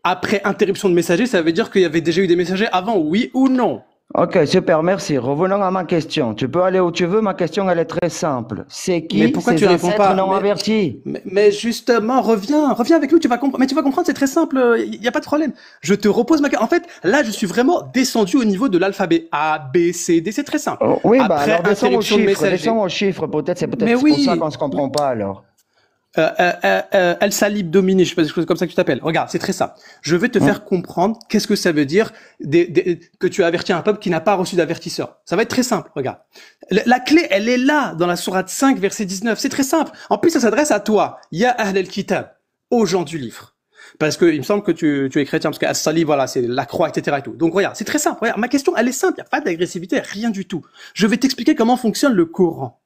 après interruption de messagers, ça veut dire qu'il y avait déjà eu des messagers avant, oui ou non? Ok, super, merci. Revenons à ma question. Tu peux aller où tu veux, ma question, elle est très simple. C'est Mais qui pourquoi ces tu réponds ancêtres pas? non Mais- avertis? Mais justement, reviens avec nous, tu vas comprendre. Mais tu vas comprendre, c'est très simple, il n'y a pas de problème. Je te repose ma question. En fait, là, je suis vraiment descendu au niveau de l'alphabet A, B, C, D, c'est très simple. Oh, oui, bah Après alors descends aux interruption de chiffres, messager. descends aux chiffres. Peut-être c'est Mais peut-être pour oui. ça qu'on se comprend pas alors. El Salib Domini, je sais pas si c'est comme ça que tu t'appelles. Regarde, c'est très simple. Je vais te faire comprendre qu'est-ce que ça veut dire que tu as averti un peuple qui n'a pas reçu d'avertisseur. Ça va être très simple, regarde. La clé, elle est là, dans la sourate 5, verset 19. C'est très simple. En plus, ça s'adresse à toi. Ya Ahl al-Kitab, aux gens du livre. Parce que il me semble que tu es chrétien, parce que As-Salib, voilà, c'est la croix, etc. et tout. Donc regarde, c'est très simple. Regarde, ma question, elle est simple. Il n'y a pas d'agressivité, rien du tout. Je vais t'expliquer comment fonctionne le Coran.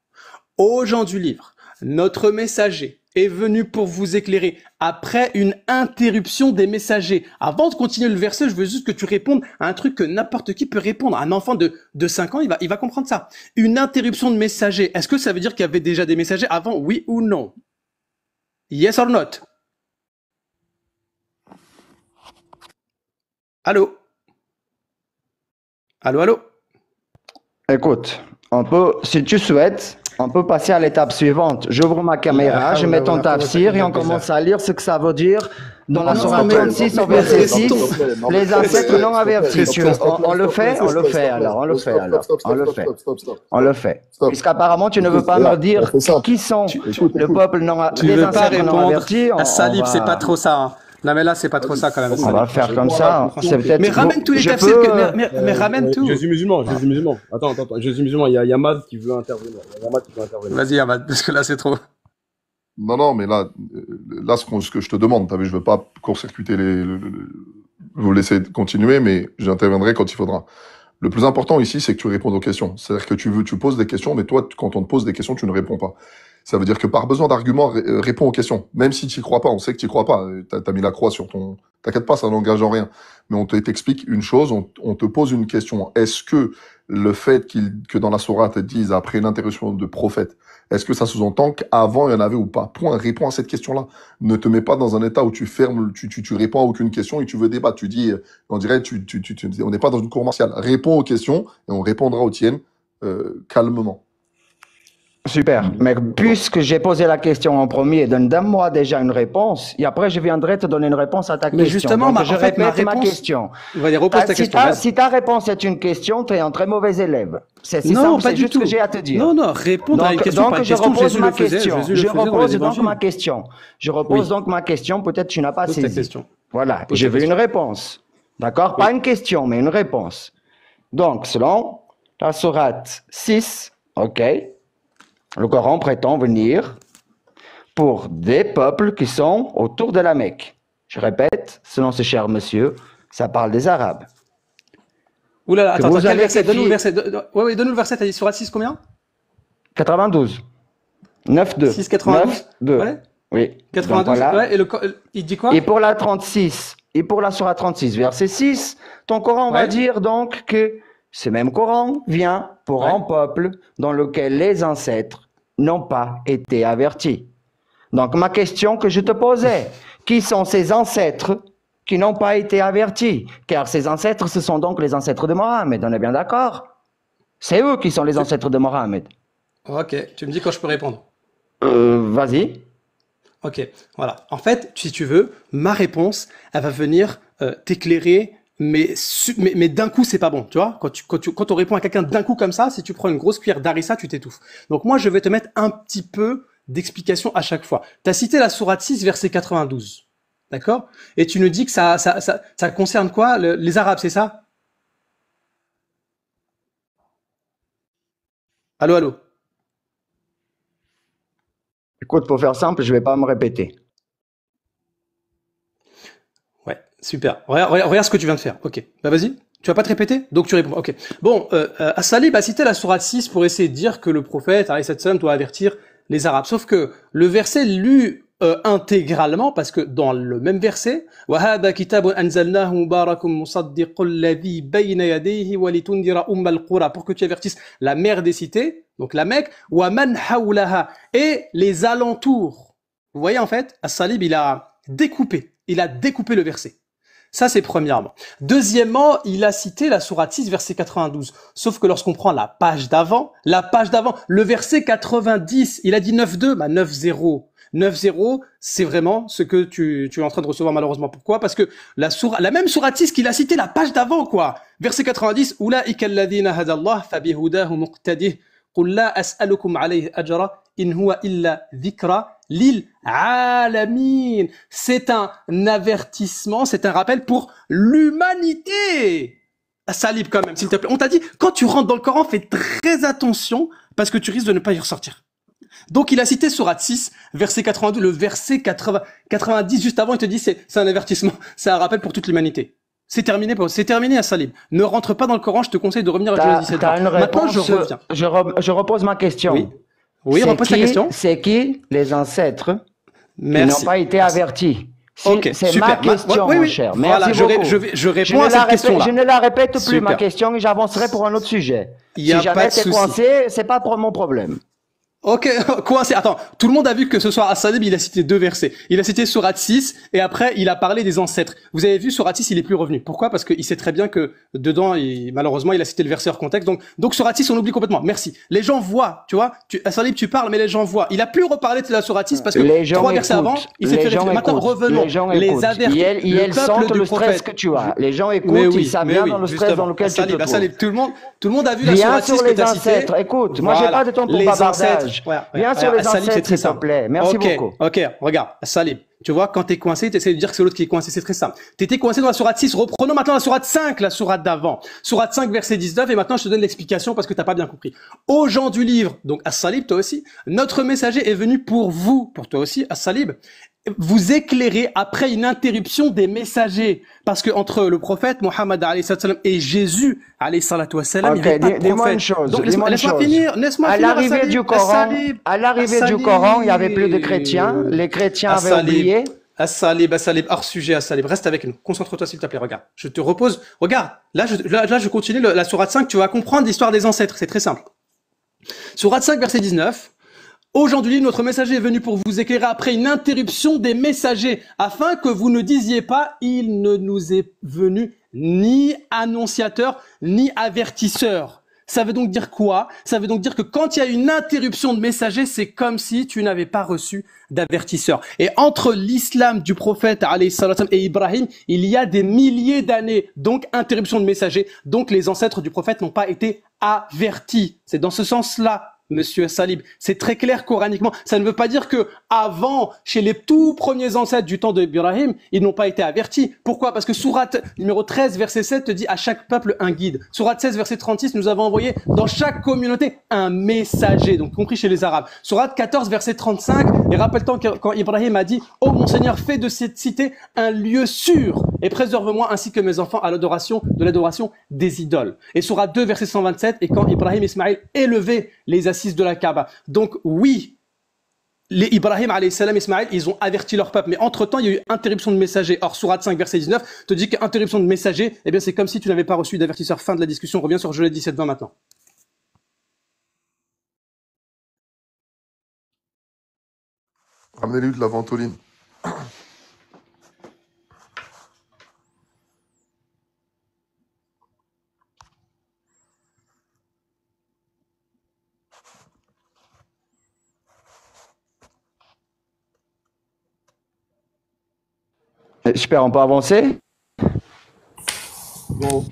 Aux gens du livre, notre messager est venu pour vous éclairer après une interruption des messagers. Avant de continuer le verset, je veux juste que tu répondes à un truc que n'importe qui peut répondre. Un enfant de 5 ans, il va comprendre ça. Une interruption de messager, est-ce que ça veut dire qu'il y avait déjà des messagers avant, oui ou non? Yes or not? Allô? Allô, allô? Écoute, on peut, si tu souhaites, on peut passer à l'étape suivante. J'ouvre ma caméra, je mets ton tafsir et on commence à lire ce que ça veut dire dans la Non, sourate mais- 36 au mais- verset mais- 6. Les ancêtres non avertis. On le fait alors, on le fait alors. On le fait. On le fait. Stop. Puisqu'apparemment, tu ne veux pas Voilà, me dire on fait ça. qui sont le peuple non Tu les veux pas ancêtres non répondre avertis. à Salib, va- c'est pas trop ça. Hein. Non mais là, c'est pas trop ça quand même. On va faire comme ça. C'est peut-être. Mais ramène tous les Je tafsirs, peux, mais ramène tout. Je suis musulman. Attends. Je suis musulman. Il y a Yamad qui veut intervenir. Vas-y, Ahmad, parce que là, c'est trop. Non, mais là, ce que je te demande, t'as vu, je veux pas court-circuiter vous laisser continuer, mais j'interviendrai quand il faudra. Le plus important ici, c'est que tu répondes aux questions. C'est-à-dire que tu poses des questions, mais toi, quand on te pose des questions, tu ne réponds pas. Ça veut dire que par besoin d'arguments, réponds aux questions. Même si tu y crois pas, on sait que tu y crois pas. T'as mis la croix sur ton... T'inquiète pas, ça n'engage en rien. Mais on t'explique une chose, on te pose une question. Est-ce que le fait que dans la sourate, ils disent après une interruption de prophète, est-ce que ça sous-entend qu'avant il y en avait ou pas? Point. Réponds à cette question-là. Ne te mets pas dans un état où tu fermes, tu réponds à aucune question et tu veux débattre. Tu dis, on dirait, on n'est pas dans une cour martiale. Réponds aux questions et on répondra aux tiennes calmement. Super. Mais puisque j'ai posé la question en premier, donne-moi déjà une réponse et après je viendrai te donner une réponse à ta Mais question. justement, Donc, en je fait, répète ma réponse- question. Vas-y, repose ta question. vas-y. Si ta réponse est une question, tu es un très mauvais élève. C'est Non, simple, pas c'est du juste ce tout. que j'ai à te dire. Non, répondre à une question par une je question, repose Jésus ma le faisait. question. Jésus le Je faisait dans les repose donc évangiles. ma question. Je repose Oui. donc ma question. Peut-être tu n'as pas Pose ta saisi. question. Voilà. Pose Je ta veux une question. réponse. D'accord? Pas une question, mais une réponse. Donc, selon la sourate 6, ok, le Coran prétend venir pour des peuples qui sont autour de la Mecque. Je répète, selon ce cher monsieur, ça parle des Arabes. Ouh là là, Que attends, vous quel allez verset? Donne-nous le qualifier- verset. Ouais, donne-nous le verset. T'as dit sur 6 combien? 92. 9-2. 6,92. 9-2. Ouais. Oui. Donc 92, voilà. ouais, et il dit quoi? Et pour la 36, et pour la Sourate 36, verset 6, ton Coran va Ouais, dire donc que ce même Coran vient pour ouais. un peuple dans lequel les ancêtres n'ont pas été avertis. Donc ma question que je te posais, qui sont ces ancêtres qui n'ont pas été avertis? Car ces ancêtres, ce sont donc les ancêtres de Mohammed, on est bien d'accord? C'est eux qui sont les ancêtres de Mohammed. Ok, tu me dis quand je peux répondre. Vas-y. Ok, voilà. En fait, si tu veux, ma réponse, elle va venir t'éclairer, mais d'un coup, c'est pas bon. Tu vois, quand on répond à quelqu'un d'un coup comme ça, si tu prends une grosse cuillère d'harissa, tu t'étouffes. Donc moi, je vais te mettre un petit peu d'explication à chaque fois. Tu as cité la sourate 6, verset 92. D'accord? Et tu nous dis que ça concerne quoi? Les Arabes, c'est ça? Allô, allô? Écoute, pour faire simple, je vais pas me répéter. Ouais, super. Regarde ce que tu viens de faire. Ok. Bah vas-y. Tu vas pas te répéter? Donc tu réponds. Ok. Bon, As-Salib a cité la sourate 6 pour essayer de dire que le prophète, alayhi salam, doit avertir les Arabes. Sauf que le verset lu intégralement, parce que dans le même verset, وَهَذَا كِتَابٌ أَنزَلْنَاهُ مُبَارَكٌ مُصَدِّقُ الَّذِي بَيْنَ يَدَيْهِ وَلِتُنْذِرَ أُمَّ الْقُرَى, pour que tu avertisses la mère des cités, donc la Mecque, وَمَنْ حَوْلَهَا, et les alentours. Vous voyez, en fait, As-Salib, il a découpé le verset. Ça, c'est premièrement. Deuxièmement, il a cité la sourate 6, verset 92. Sauf que lorsqu'on prend la page d'avant, le verset 90, il a dit 9.2, bah 9.0. 9.0, c'est vraiment ce que tu es en train de recevoir malheureusement. Pourquoi? Parce que la même sourate 6 qu'il a cité la page d'avant, quoi. Verset 90, Ulaika alladhina hadallah fabihudahu muqtadih qul la as'alukum alayhi ajra in huwa illa dhikra lil alamin. C'est un avertissement, c'est un rappel pour l'humanité. Salib quand même, s'il te plaît. On t'a dit, quand tu rentres dans le Coran, fais très attention parce que tu risques de ne pas y ressortir. Donc il a cité sourate 6, verset 82, le verset 90 juste avant, il te dit c'est un avertissement, c'est un rappel pour toute l'humanité. C'est terminé As-Salib. Ne rentre pas dans le Coran, je te conseille de revenir à Genèse 17. T'as une Maintenant réponse, je reviens. je repose ma question. Oui, oui, repose ta question. C'est qui les ancêtres qui n'ont pas été avertis? Ok, c'est super. ma question, Oui, mon oui. cher. Merci Voilà, beaucoup. je réponds à cette question-là. Je ne la répète plus, Super. ma question, et j'avancerai pour un autre sujet. Il y a Si jamais pas de t'es souci. coincé, c'est pas pour mon problème. Ok, coincé. Attends, tout le monde a vu que ce soir As-Salib, il a cité deux versets. Il a cité sourate 6 et après il a parlé des ancêtres. Vous avez vu, sourate 6, il est plus revenu. Pourquoi? Parce qu'il sait très bien que dedans, malheureusement, il a cité le verset hors contexte. Donc sourate 6, on oublie complètement. Merci. Les gens voient, tu vois. As-Salib, tu parles, mais les gens voient. Il a plus reparlé de la sourate 6 parce que trois versets avant, il s'est fait réfléchir. Maintenant, revenons. Les avertis. Ils sentent le stress que tu as. Les gens écoutent, ils savent bien dans le stress dans lequel tu te trouves. As-Salib, tout le monde a vu la Viens sourate 6 sur que les tu as cité. ancêtres. Écoute, moi j'ai pas de temps pour bavardage. Viens sur les ancêtres, s'il te plaît. Merci beaucoup. Ok, regarde, Salib. Tu vois, quand t'es coincé, t'essaies de dire que c'est l'autre qui est coincé, c'est très simple. T'étais coincé dans la sourate 6, reprenons maintenant la sourate 5, la sourate d'avant. Sourate 5, verset 19, et maintenant je te donne l'explication parce que t'as pas bien compris. Aux gens du livre, donc As-Salib, toi aussi, notre messager est venu pour vous, pour toi aussi, As-Salib, vous éclairer après une interruption des messagers. Parce que entre le prophète Mohammed et Jésus, il n'y avait pas de dis-moi une prophète. chose. Donc laisse-moi finir, À l'arrivée du Coran, il n'y avait plus de chrétiens. Les chrétiens avaient oublié. As-Salib, hors sujet, As-Salib, reste avec nous. Concentre-toi s'il te plaît, regarde. Je te repose. Regarde, là je continue la sourate 5, tu vas comprendre l'histoire des ancêtres, c'est très simple. Sourate 5, verset 19. Ô gens du livre, notre messager est venu pour vous éclairer après une interruption des messagers, afin que vous ne disiez pas, il ne nous est venu ni annonciateur, ni avertisseur. Ça veut donc dire quoi? Ça veut donc dire que quand il y a une interruption de messager, c'est comme si tu n'avais pas reçu d'avertisseur. Et entre l'islam du prophète alayhi salam et Ibrahim, il y a des milliers d'années. Donc interruption de messager. Donc les ancêtres du prophète n'ont pas été avertis. C'est dans ce sens-là, Monsieur Salib. C'est très clair coraniquement. Ça ne veut pas dire que avant, chez les tout premiers ancêtres du temps d'Ibrahim, ils n'ont pas été avertis. Pourquoi? Parce que sourate numéro 13, verset 7 te dit à chaque peuple un guide. Sourate 16, verset 36, nous avons envoyé dans chaque communauté un messager, donc compris chez les Arabes. Sourate 14, verset 35, et rappelle-toi quand Ibrahim a dit, oh mon Seigneur, fais de cette cité un lieu sûr et préserve-moi ainsi que mes enfants de l'adoration des idoles. Et sourate 2, verset 127, et quand Ibrahim et Ismaël élevaient les assises de la Kaaba. Donc oui, les Ibrahim alayhi salam, Ismaël, ils ont averti leur peuple. Mais entre-temps, il y a eu interruption de messager. Or, Sourate 5, verset 19, te dit qu'interruption de messager, eh bien, c'est comme si tu n'avais pas reçu d'avertisseur. Fin de la discussion. On revient sur Genèse 17, 20 maintenant. Ramenez-lui de la ventoline. Super, on peut avancer? Bon.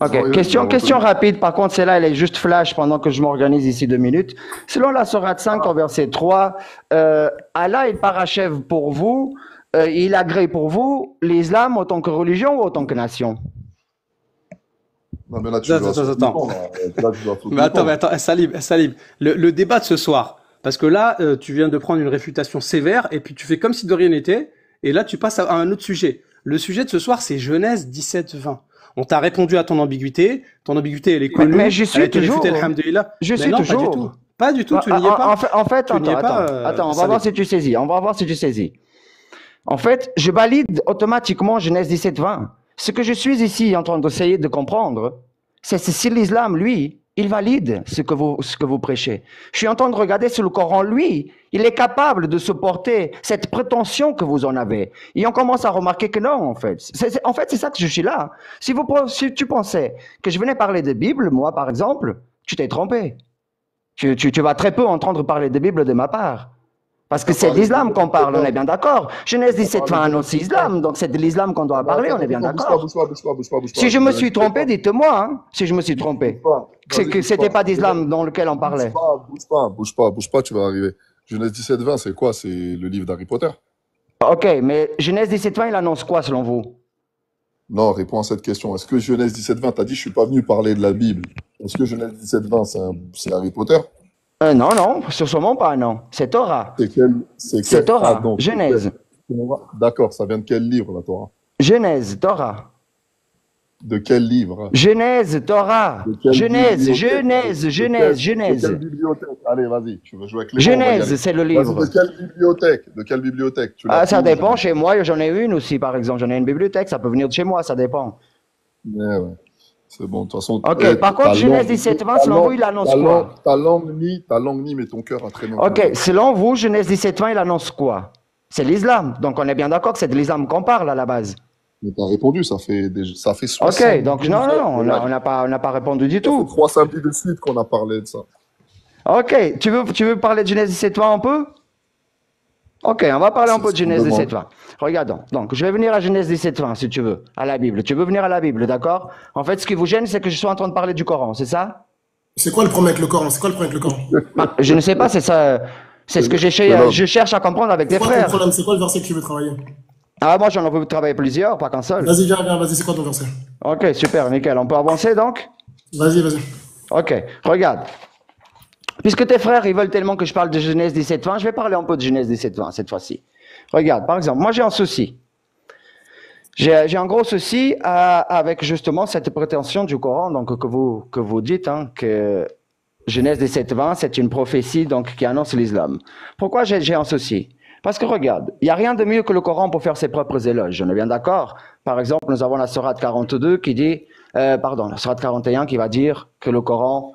Ok, Non, question rapide. Par contre, celle-là, elle est juste flash pendant que je m'organise ici 2 minutes. Selon la Sourate 5 en verset 3, Allah, il parachève pour vous, il agrée pour vous l'islam en tant que religion ou en tant que nation? Non, mais là, tu Attends, dois attends. Là, tu dois Mais attends, Salim. Le débat de ce soir. Parce que là, tu viens de prendre une réfutation sévère et puis tu fais comme si de rien n'était. Et là, tu passes à un autre sujet. Le sujet de ce soir, c'est Genèse 17-20. On t'a répondu à ton ambiguïté. Ton ambiguïté, elle est connue. Mais j'y suis Elle a été toujours. réfutée, alhamdoulilah. Je Mais suis non, toujours. Pas du tout, tu n'y es pas. En fait, Tu n'y es pas, attends, on va Salim. voir si tu saisis. On va voir si tu saisis. En fait, je valide automatiquement Genèse 17-20. Ce que je suis ici en train d'essayer de comprendre, c'est si l'islam, lui, il valide ce que vous prêchez. Je suis en train de regarder sur le Coran, lui, il est capable de supporter cette prétention que vous en avez. Et on commence à remarquer que non, en fait. En fait, c'est ça que je suis là. Si tu pensais que je venais parler de Bible, moi, par exemple, tu t'es trompé. Tu vas très peu entendre parler de Bible de ma part. Parce que c'est de l'islam qu'on parle, on est bien d'accord. Genèse 17 annonce l'islam, donc c'est de l'islam qu'on doit parler, on est bien d'accord. Bouge pas. Si je me suis trompé, dites-moi, hein, si je me suis trompé. C'est que c'était pas d'islam dans lequel on parlait. Bouge pas, tu vas arriver. Genèse 17-20, c'est quoi? C'est le livre d'Harry Potter? Ok, mais Genèse 17-20, il annonce quoi selon vous? Non, réponds à cette question. Est-ce que Genèse 17-20, t'as dit je suis pas venu parler de la Bible. Est-ce que Genèse 17-20, c'est Harry Potter? Non, sûrement pas, non. C'est Torah. C'est Torah, donc, Genèse. D'accord, ça vient de quel livre, la Torah? Genèse, Torah. De quel livre? Genèse, Torah. Genèse. De quelle bibliothèque? Allez, vas-y, tu veux jouer avec les mots, Genèse, c'est le livre. De quelle bibliothèque? Ça dépend. Chez moi, j'en ai une aussi, par exemple. J'en ai une bibliothèque. Ça peut venir de chez moi, ça dépend. Ouais. C'est bon, de toute façon. Ok, par contre, Genèse 17-20, selon vous, il annonce quoi? Ta langue nie, mais ton cœur a très longtemps. Ok, selon vous, Genèse 17-20, il annonce quoi? C'est l'islam. Donc, on est bien d'accord que c'est de l'islam qu'on parle à la base. Mais t'as répondu, ça fait 60. Ok, donc non, on n'a pas répondu du tout. 3 samedis de suite qu'on a parlé de ça. Ok, tu veux parler de Genèse 17-20 un peu? Ok, on va parler un peu de Genèse 17-20. Regardons. Donc, je vais venir à Genèse 17-20, si tu veux, à la Bible. Tu veux venir à la Bible, d'accord? En fait, ce qui vous gêne, c'est que je sois en train de parler du Coran, c'est ça? C'est quoi le problème avec le Coran? Je ne sais pas, c'est ça. C'est ce que je cherche à comprendre avec des frères. C'est quoi le verset que tu veux travailler? Ah, moi, j'en veux travailler plusieurs, pas qu'un seul. Vas-y, viens, c'est quoi ton verset? Ok, super, nickel. On peut avancer, donc? Vas-y. Ok, regarde. Puisque tes frères, ils veulent tellement que je parle de Genèse 17-20, je vais parler un peu de Genèse 17-20 cette fois-ci. Regarde, par exemple, moi j'ai un souci. J'ai un gros souci avec justement cette prétention du Coran, donc que vous dites, hein, que Genèse 17-20, c'est une prophétie donc qui annonce l'islam. Pourquoi j'ai un souci? Parce que regarde, il n'y a rien de mieux que le Coran pour faire ses propres éloges, on est bien d'accord? Par exemple, nous avons la Sourate 42 qui dit, la Sourate 41 qui va dire que le Coran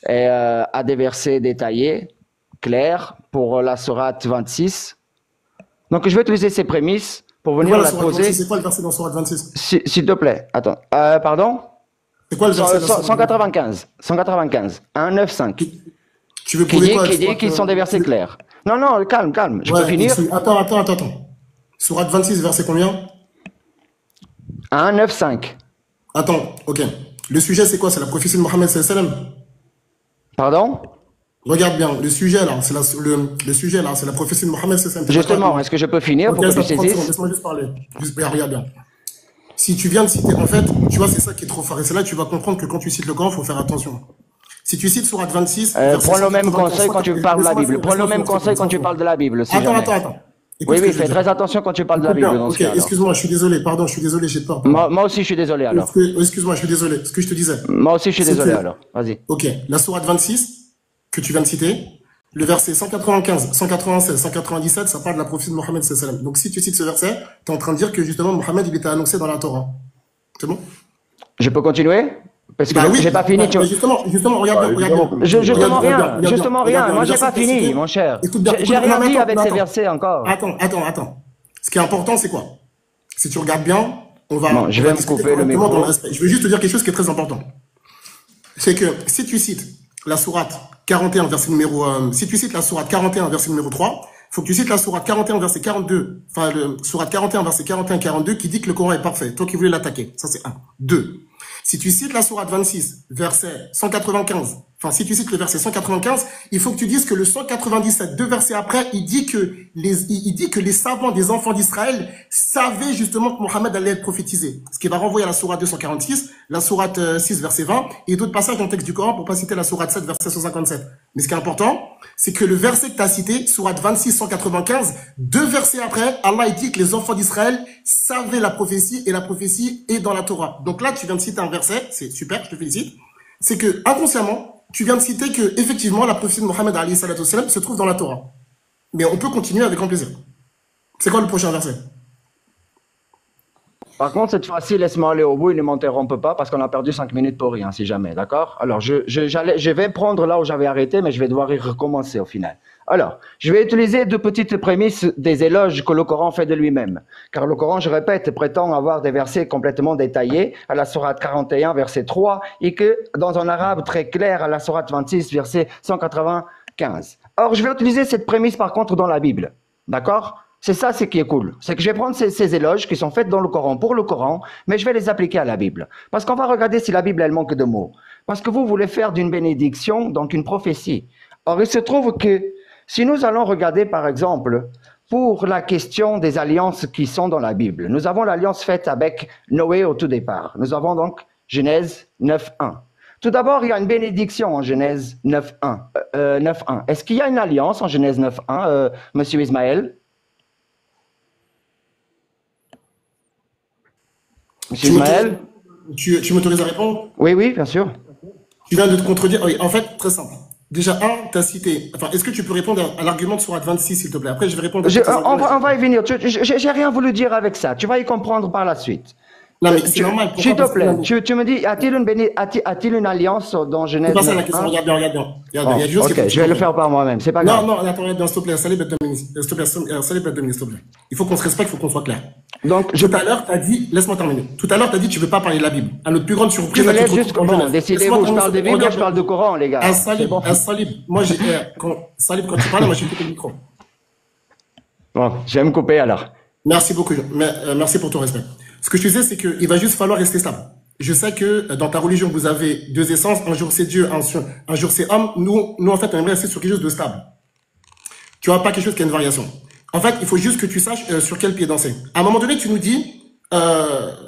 a des versets détaillés, clairs, pour la Sourate 26. Donc, je vais utiliser ces prémices pour venir la poser. C'est quoi le verset dans Sourate 26? S'il te plaît, attends. Pardon? C'est quoi le verset? 195. 195. Tu veux prouver quoi? Qui dit qu'ils sont des versets clairs. Non, calme. Je peux finir? Attends. Sourate 26, verset combien? 195. Attends, ok. Le sujet, c'est quoi? C'est la prophétie de Mohammed sallallahu alayhi wa sallam. Pardon? Regarde bien, le sujet là, c'est la prophétie de Mohammed sallallahu alayhi wa sallam. Justement, est-ce que je peux finir pour que tu saisisses? Laisse-moi juste parler. Regarde bien. Si tu viens de citer, en fait, tu vois, c'est ça qui est trop fort. Et c'est là que tu vas comprendre que quand tu cites le Coran, il faut faire attention. Si tu cites Sourate 26... prends le même conseil quand tu parles de la Bible. Prends le même conseil quand tu parles de la Bible. Attends. Oui, fais très attention quand tu parles de la Bible. Ok, excuse-moi, je suis désolé. Pardon, j'ai peur. Moi aussi, je suis désolé alors. Excuse-moi, je suis désolé. Ce que je te disais. Moi aussi, je suis désolé alors. Vas-y. Ok, la Sourate 26, que tu viens de citer, Le verset 195, 196, 197, ça parle de la prophétie de Mohammed sallallahu alayhi wa sallam. Donc si tu cites ce verset, tu es en train de dire que justement Mohammed il était annoncé dans la Torah. C'est bon? Je peux continuer? Parce que Bah oui, j'ai pas fini. bah justement, regarde bien, regarde bien. Justement rien, Regarde bien, justement regarde rien. bien. Moi, Le j'ai verset pas que t'as fini, cité- mon cher. Écoute bien, J'ai rien non, mais dit attends, avec mais ces attends. versets encore. Attends. Ce qui est important, c'est quoi? Si tu regardes bien, on va, Bon, je on vais va me discuter couper le correctement micro. dans le respect. Je veux juste te dire quelque chose qui est très important. C'est que si tu cites la sourate 41, verset numéro, si tu cites la sourate 41, verset numéro 3, faut que tu cites la sourate 41, verset 42, enfin, le sourate 41, verset 41-42, qui dit que le Coran est parfait. Toi qui voulais l'attaquer. Ça, c'est un. Deux. Si tu cites la sourate 26, verset 195, enfin, si tu cites le verset 195, il faut que tu dises que le 197, deux versets après, il dit que les savants des enfants d'Israël savaient justement que Mohammed allait être prophétisé. Ce qui va renvoyer à la sourate 246, la sourate 6, verset 20, et d'autres passages dans le texte du Coran pour pas citer la sourate 7, verset 157. Mais ce qui est important, c'est que le verset que tu as cité, sourate 26, 195, deux versets après, Allah il dit que les enfants d'Israël savaient la prophétie, et la prophétie est dans la Torah. Donc là, tu viens de citer un verset, c'est super, je te félicite. C'est que, inconsciemment, tu viens de citer que, effectivement, la prophétie de Mohammed alayhi salatu wassalam se trouve dans la Torah. Mais on peut continuer avec grand plaisir. C'est quoi le prochain verset? Par contre, cette fois-ci, laisse-moi aller au bout, il ne m'interrompt pas parce qu'on a perdu 5 minutes pour rien, si jamais, d'accord? Alors, je vais prendre là où j'avais arrêté, mais je vais devoir y recommencer au final. Alors, je vais utiliser deux petites prémices des éloges que le Coran fait de lui-même. Car le Coran, je répète, prétend avoir des versets complètement détaillés à la sourate 41, verset 3, et que dans un arabe très clair à la sourate 26, verset 195. Or, je vais utiliser cette prémisse par contre dans la Bible, d'accord? C'est ça, ce qui est cool. C'est que je vais prendre ces éloges qui sont faits dans le Coran pour le Coran, mais je vais les appliquer à la Bible. Parce qu'on va regarder si la Bible, elle manque de mots. Parce que vous voulez faire d'une bénédiction, donc une prophétie. Or, il se trouve que si nous allons regarder, par exemple, pour la question des alliances qui sont dans la Bible, nous avons l'alliance faite avec Noé au tout départ. Nous avons donc Genèse 9.1. Tout d'abord, il y a une bénédiction en Genèse 9.1. 9.1. Est-ce qu'il y a une alliance en Genèse 9.1, Monsieur Ismaël? Monsieur Ismaël? Tu m'autorises à répondre? Oui, oui, bien sûr. Tu viens de te contredire. Oui, en fait, très simple. Déjà, tu as cité. Enfin, est-ce que tu peux répondre à l'argument de Sourate 26, s'il te plaît? Après, je vais répondre à on va y venir. J'ai rien voulu dire avec ça. Tu vas y comprendre par la suite. Non, mais c'est normal. S'il te plaît, tu me dis, a-t-il une alliance dans Genèse? C'est pas ça la question. Regarde bien. Regarde bien. Il y a des choses ok, je vais le faire par moi-même. C'est pas grave. Non, attends, regarde bien, s'il te plaît. Salib et Dominique. S'il te plaît, Salib et Dominique, s'il te plaît. Il faut qu'on se respecte, il faut qu'on soit clair. Donc, Tout à l'heure, tu as dit, laisse-moi terminer. Tout à l'heure, tu as dit, tu veux pas parler de la Bible. À notre plus grande surprise, tu me là, laisses te juste retrouves en Genèse. décidez-vous, je parle de Bible ou je parle de Coran, les gars. Salib, moi, Salib, quand tu parlais, moi, j'ai coupé le micro. Bon, je vais me couper alors. Merci beaucoup. Merci pour ton respect. Ce que je te disais, c'est qu'il va juste falloir rester stable. Je sais que dans ta religion, vous avez deux essences. Un jour, c'est Dieu, un jour, c'est homme. Nous, en fait, on aimerait rester sur quelque chose de stable. Tu vois, pas quelque chose qui a une variation. En fait, il faut juste que tu saches sur quel pied danser. À un moment donné, tu nous dis,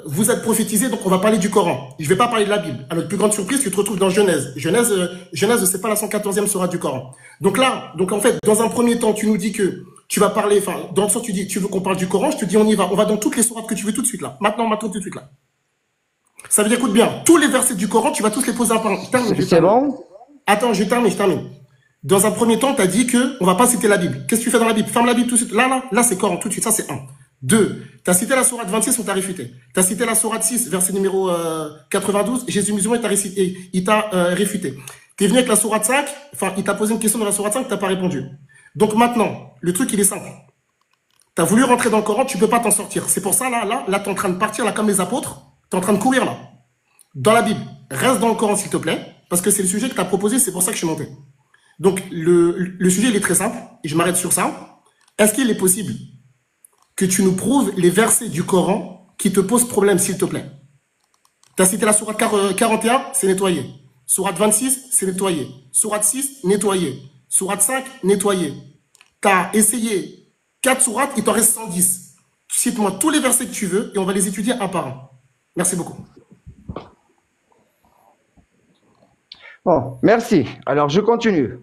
vous êtes prophétisé, donc on va parler du Coran. Je vais pas parler de la Bible. À notre plus grande surprise, tu te retrouves dans Genèse. Genèse, c'est pas la 114e sourate du Coran. Donc en fait, dans un premier temps, tu nous dis que tu vas parler, enfin, dans le sens, tu dis, tu veux qu'on parle du Coran, je te dis, on y va. On va dans toutes les sourates que tu veux tout de suite, là. Maintenant, tout de suite, là. Ça veut dire, écoute bien, tous les versets du Coran, tu vas tous les poser à part. C'est bon? Attends, je termine. Dans un premier temps, tu as dit que on va pas citer la Bible. Qu'est-ce que tu fais dans la Bible? Ferme la Bible tout de suite. Là, c'est Coran, tout de suite. Ça, c'est un. Deux, tu as cité la sourate 26, on t'a réfuté. Tu as cité la sourate 6, verset numéro 92, Jésus musulman, il t'a réfuté. Tu es venu avec la sourate 5, enfin, il t'a posé une question dans la sourate 5, tu n'as pas répondu. Donc maintenant, le truc, il est simple. Tu as voulu rentrer dans le Coran, tu peux pas t'en sortir. C'est pour ça, là, tu es en train de partir, là, comme les apôtres. Tu es en train de courir, là. Dans la Bible. Reste dans le Coran, s'il te plaît, parce que c'est le sujet que tu as proposé, c'est pour ça que je suis monté. Donc, le sujet, il est très simple, et je m'arrête sur ça. Est-ce qu'il est possible que tu nous prouves les versets du Coran qui te posent problème, s'il te plaît? Tu as cité la sourate 41, c'est nettoyé. Sourate 26, c'est nettoyé. Sourate 6, nettoyé. Sourate 5, nettoyé. Tu as essayé 4 sourates, il t'en reste 110. Cite-moi tous les versets que tu veux et on va les étudier un par un. Merci beaucoup. Bon, merci. Alors, je continue.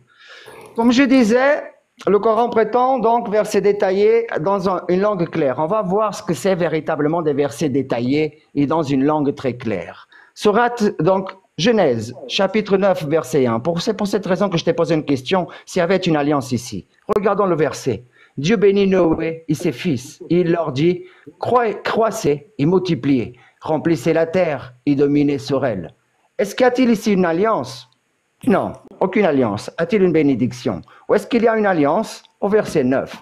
Comme je disais, le Coran prétend donc versets détaillés dans une langue claire. On va voir ce que c'est véritablement des versets détaillés et dans une langue très claire. Sourate, donc, Genèse, chapitre 9, verset 1. C'est pour cette raison que je t'ai posé une question, s'il y avait une alliance ici. Regardons le verset. Dieu bénit Noé et ses fils. Il leur dit, croissez et multipliez, remplissez la terre et dominez sur elle. Est-ce qu'il y a-t-il ici une alliance? Non, aucune alliance. A-t-il une bénédiction? Ou est-ce qu'il y a une alliance? Au verset 9.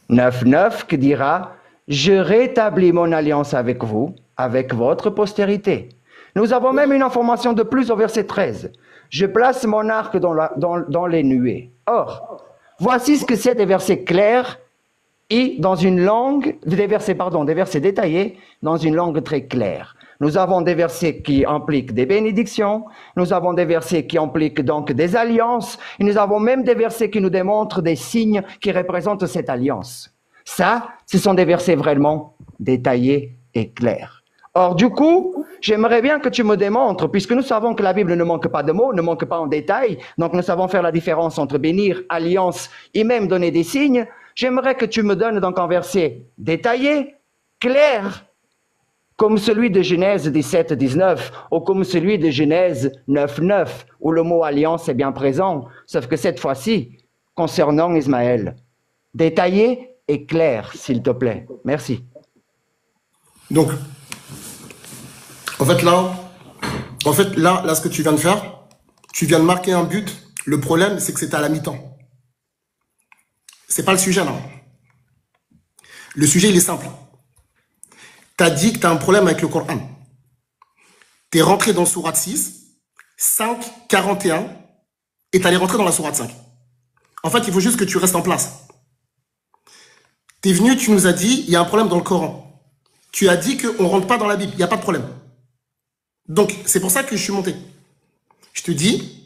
9 qui dira, je rétablis mon alliance avec vous, avec votre postérité. Nous avons même une information de plus au verset 13. Je place mon arc dans les nuées. Or, voici ce que c'est des versets clairs et dans une langue, des versets détaillés dans une langue très claire. Nous avons des versets qui impliquent des bénédictions, nous avons des versets qui impliquent donc des alliances, et nous avons même des versets qui nous démontrent des signes qui représentent cette alliance. Ça, ce sont des versets vraiment détaillés et clairs. Or, du coup, j'aimerais bien que tu me démontres, puisque nous savons que la Bible ne manque pas de mots, ne manque pas en détail, donc nous savons faire la différence entre bénir, alliance et même donner des signes. J'aimerais que tu me donnes donc un verset détaillé, clair, comme celui de Genèse 17, 19, ou comme celui de Genèse 9, 9, où le mot alliance est bien présent, sauf que cette fois-ci, concernant Ismaël. Détaillé et clair, s'il te plaît. Merci. Donc, en fait, là, ce que tu viens de faire, tu viens de marquer un but. Le problème, c'est que c'était à la mi-temps. C'est pas le sujet, là. Le sujet, il est simple. Tu as dit que tu as un problème avec le Coran. Tu es rentré dans Sourate 6, 5, 41, et tu allais rentrer dans la Sourate 5. En fait, il faut juste que tu restes en place. Tu es venu, tu nous as dit, il y a un problème dans le Coran. Tu as dit qu'on ne rentre pas dans la Bible, il n'y a pas de problème. Donc, c'est pour ça que je suis monté. Je te dis...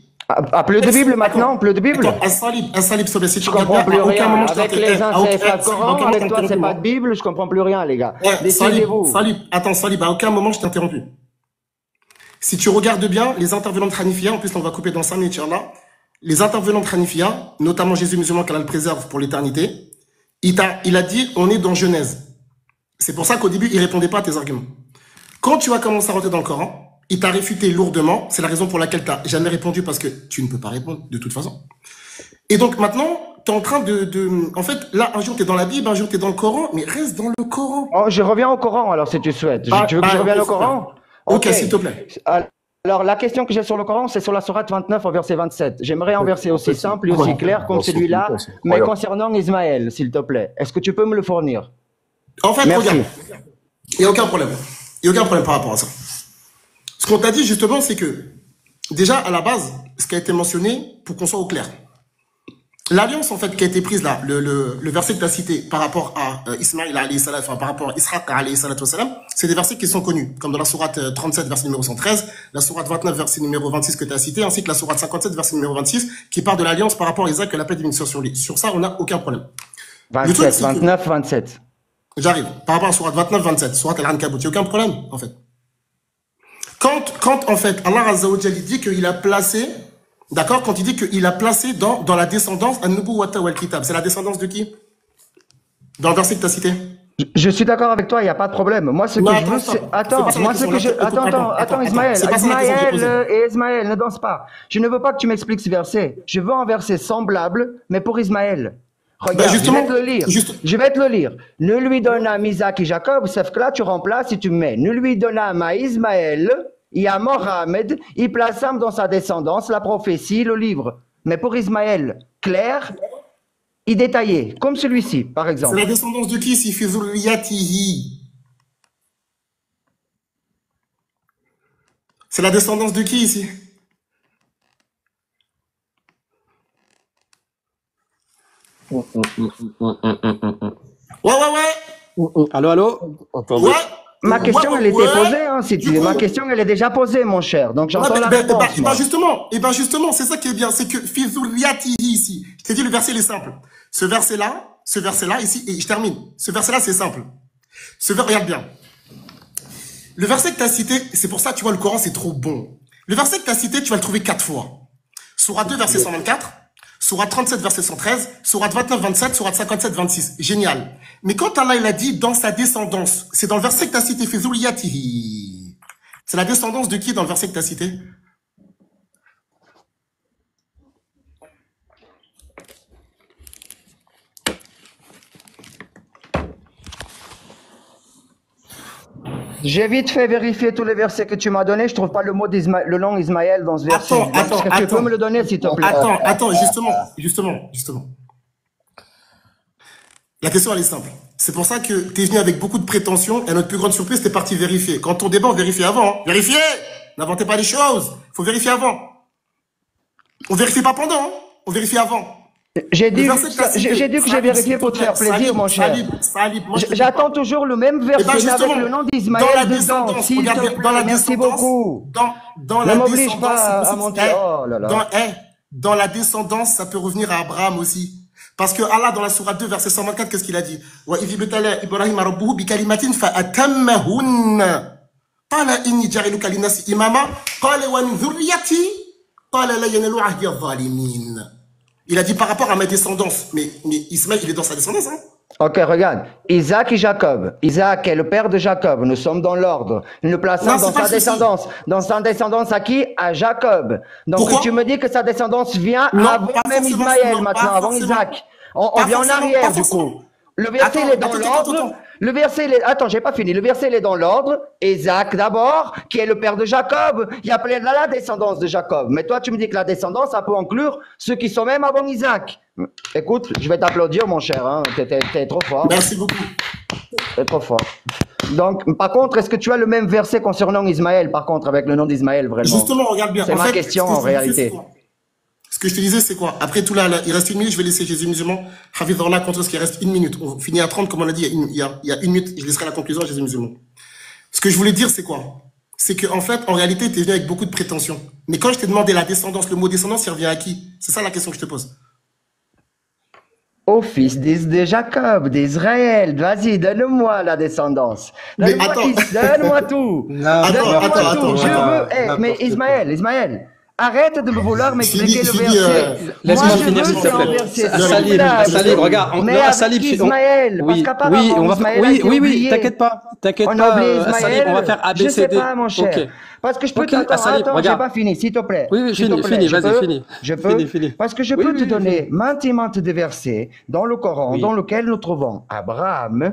Plus de Bible maintenant, plus de Bible. Un salib, s'il te plaît, si tu Je comprends plus rien. Avec les uns, c'est pas le Coran, moment, avec toi, c'est pas de Bible, je comprends plus rien, les gars. Décidez-vous. Salib, à aucun moment je t'ai interrompu. Si tu regardes bien, les intervenants de Hanifia, en plus on va couper dans 5 minutes, là, les intervenants de Hanifia, notamment Jésus musulman qu'Allah le préserve pour l'éternité, il a dit, on est dans Genèse. C'est pour ça qu'au début, il répondait pas à tes arguments. Quand tu as commencé à rentrer dans le Coran, il t'a réfuté lourdement. C'est la raison pour laquelle tu n'as jamais répondu, parce que tu ne peux pas répondre de toute façon. Et donc maintenant, tu es en train En fait, là, un jour tu es dans la Bible, un jour tu es dans le Coran, mais reste dans le Coran. Oh, je reviens au Coran alors si tu souhaites. Tu veux que je revienne au Coran? Ok, s'il te plaît. Alors, la question que j'ai sur le Coran, c'est sur la sourate 29 au verset 27. J'aimerais un verset aussi simple et aussi clair comme celui-là, mais concernant Ismaël, s'il te plaît. Est-ce que tu peux me le fournir? En fait, merci. Regarde, il n'y a aucun problème. Il n'y a aucun problème par rapport à ça. Ce qu'on t'a dit justement, c'est que déjà à la base, ce qui a été mentionné, pour qu'on soit au clair, l'alliance en fait qui a été prise là, le verset que tu as cité par rapport à Ismaïl alayhi salam, enfin par rapport à Israq alayhi salatu salam, c'est des versets qui sont connus, comme dans la sourate 37 verset numéro 113, la sourate 29 verset numéro 26 que tu as cité, ainsi que la sourate 57 verset numéro 26 qui parle de l'alliance par rapport à Isaac et la paix divine sur lui. Sur ça, on n'a aucun problème. 27, 29, 27. J'arrive. Par rapport à sourate 29, 27, sourate Al-Ankabut, il n'y a aucun problème en fait. Quand en fait Allah Azza wa Jalla dit qu'il a placé, d'accord, quand il dit qu'il a placé dans la descendance An-Nubuwwata wal Kitab, c'est la descendance de qui? Dans le verset que tu as cité? Je suis d'accord avec toi, il n'y a pas de problème. Moi, ce que je veux, c'est... Attends, Ismaël. Ismaël, ne danse pas. Je ne veux pas que tu m'expliques ce verset. Je veux un verset semblable, mais pour Ismaël. Regarde, je vais te le lire. Je vais te le lire. Ne lui donnâmes Isaac et Jacob, sauf que là, tu remplaces et tu mets. Ne lui donnâmes à Ismaël et à Mohamed, et plaçâmes dans sa descendance la prophétie, le livre. Mais pour Ismaël, clair et détaillé, comme celui-ci, par exemple. C'est la descendance de qui ici? Fi zurriyatihi. C'est la descendance de qui ici? Ouais. Allô? Attendez. Ouais. Ma question, elle était posée, hein, si tu veux. Ma question, elle est déjà posée, mon cher. Donc, j'entends la réponse. Justement, c'est ça qui est bien. C'est que fi zurriyatihi ici. Je t'ai dit, le verset, il est simple. Ce verset-là, ici, et je termine. Ce verset-là, c'est simple. Regarde bien. Le verset que tu as cité, c'est pour ça, tu vois, le Coran, c'est trop bon. Le verset que tu as cité, tu vas le trouver 4 fois. Sourate 2, verset 124. Sourate 37, verset 113. Sourate 29, 27. Sourate 57, 26. Génial. Mais quand Allah, il a dit dans sa descendance, c'est dans le verset que tu as cité, fi zurriyatihi. C'est la descendance de qui dans le verset que tu as cité? J'ai vite fait vérifier tous les versets que tu m'as donnés. Je trouve pas le nom Ismaël dans ce verset. Attends, Est-ce que tu peux me le donner, s'il te plaît? Attends, justement. La question, elle est simple. C'est pour ça que tu es venu avec beaucoup de prétentions et notre plus grande surprise, t'es parti vérifier. Quand on débat, on vérifie avant. Hein. Vérifiez! N'inventez pas les choses. Faut vérifier avant. On vérifie pas pendant, hein. On vérifie avant. J'ai dit que j'ai vérifié pour te faire plaisir, mon cher. J'attends toujours le même verset mais avec le nom d'Ismaël dedans, s'il te plaît. Merci beaucoup. Ne m'oblige pas à monter. Oh là là. Dans la descendance, ça peut revenir à Abraham aussi. Parce que Allah, dans la sourate 2, verset 124, qu'est-ce qu'il a dit? Wa idh ibtala Ibrahim rabbuhu bi kalimatin fa atammahunna. Qala inni ja'iluka lin-nasi imama. Qala wa min dhurriyyati. Qala la yanalu ahdi adh-dhalimin. Il a dit par rapport à mes descendances. Mais Ismaël, il est dans sa descendance, hein? Ok, regarde. Isaac et Jacob. Isaac est le père de Jacob. Nous sommes dans l'ordre. Nous le plaçons dans sa descendance. Dans sa descendance à qui? À Jacob. Donc pourquoi? Tu me dis que sa descendance vient avant même Ismaël maintenant, avant Isaac. On vient en arrière du coup. Le verset il est dans l'ordre. Le verset, attends, j'ai pas fini. Le verset il est dans l'ordre. Isaac d'abord, qui est le père de Jacob. Il y a plein de la descendance de Jacob. Mais toi, tu me dis que la descendance, ça peut inclure ceux qui sont même avant Isaac. Écoute, je vais t'applaudir, mon cher. Hein. T'es trop fort. Merci beaucoup. T'es trop fort. Donc, par contre, est-ce que tu as le même verset concernant Ismaël, par contre, avec le nom d'Ismaël, vraiment? Justement, regarde bien. C'est ma question, en réalité. Ce que je te disais, c'est quoi? Après tout là, il reste 1 minute, je vais laisser Jésus musulman. Hafidhullah contre ce qui reste 1 minute. On finit à 30, comme on l'a dit, il y a 1 minute, je laisserai la conclusion à Jésus musulman. Ce que je voulais dire, c'est quoi? C'est que, en fait, en réalité, tu es venu avec beaucoup de prétentions. Mais quand je t'ai demandé la descendance, le mot descendance, il revient à qui? C'est ça la question que je te pose. Au fils de Jacob, d'Israël. Vas-y, donne-moi la descendance. Donne-moi tout. Attends. Je veux. Mais Ismaël. Arrête de me vouloir m'expliquer le verset. Laisse-moi finir, s'il te plaît. Salib, regarde. Salib, Ismaël. Oui, t'inquiète pas. Salib, on va faire ABCD. Je sais pas, mon cher. Parce que je peux attends, j'ai pas fini, s'il te plaît. Oui, fini, vas-y, fini. Je peux. Parce que je peux te donner maintes et maintes de versets dans le Coran, dans lequel nous trouvons Abraham,